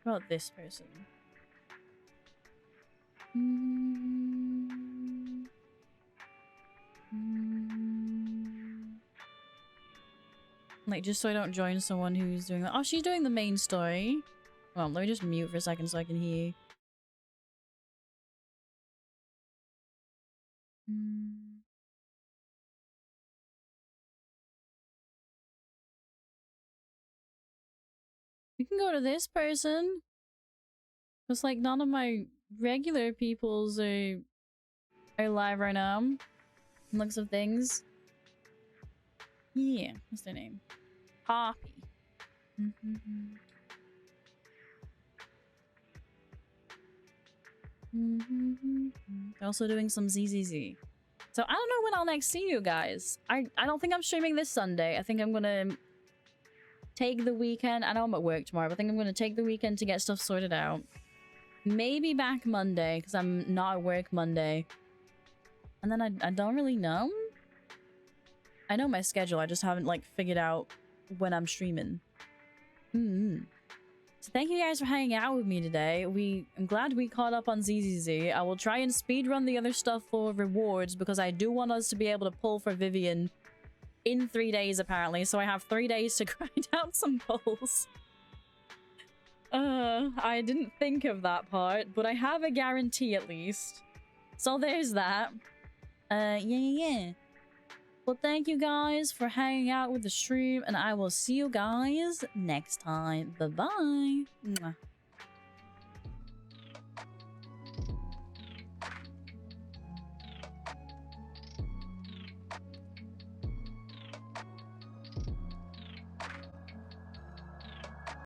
What about this person? Like, just so I don't join someone who's doing that. Oh, she's doing the main story. Well, let me just mute for a second so I can hear. We can go to this person. It's like none of my regular peoples are live right now. Looks of things. Yeah, what's their name? Poppy. Also doing some ZZZ. So I don't know when I'll next see you guys. I don't think I'm streaming this Sunday. I think I'm gonna take the weekend. I know I'm at work tomorrow, but I think I'm gonna take the weekend to get stuff sorted out. Maybe back Monday, because I'm not at work Monday. And then I don't really know. I know my schedule, I just haven't like figured out when I'm streaming. So thank you guys for hanging out with me today. I'm glad we caught up on ZZZ. I will try and speedrun the other stuff for rewards because I do want us to be able to pull for Vivian in 3 days apparently. So I have 3 days to grind out some pulls. I didn't think of that part, but I have a guarantee at least. So there's that. Yeah. Well, thank you guys for hanging out with the stream, and I will see you guys next time. Bye-bye.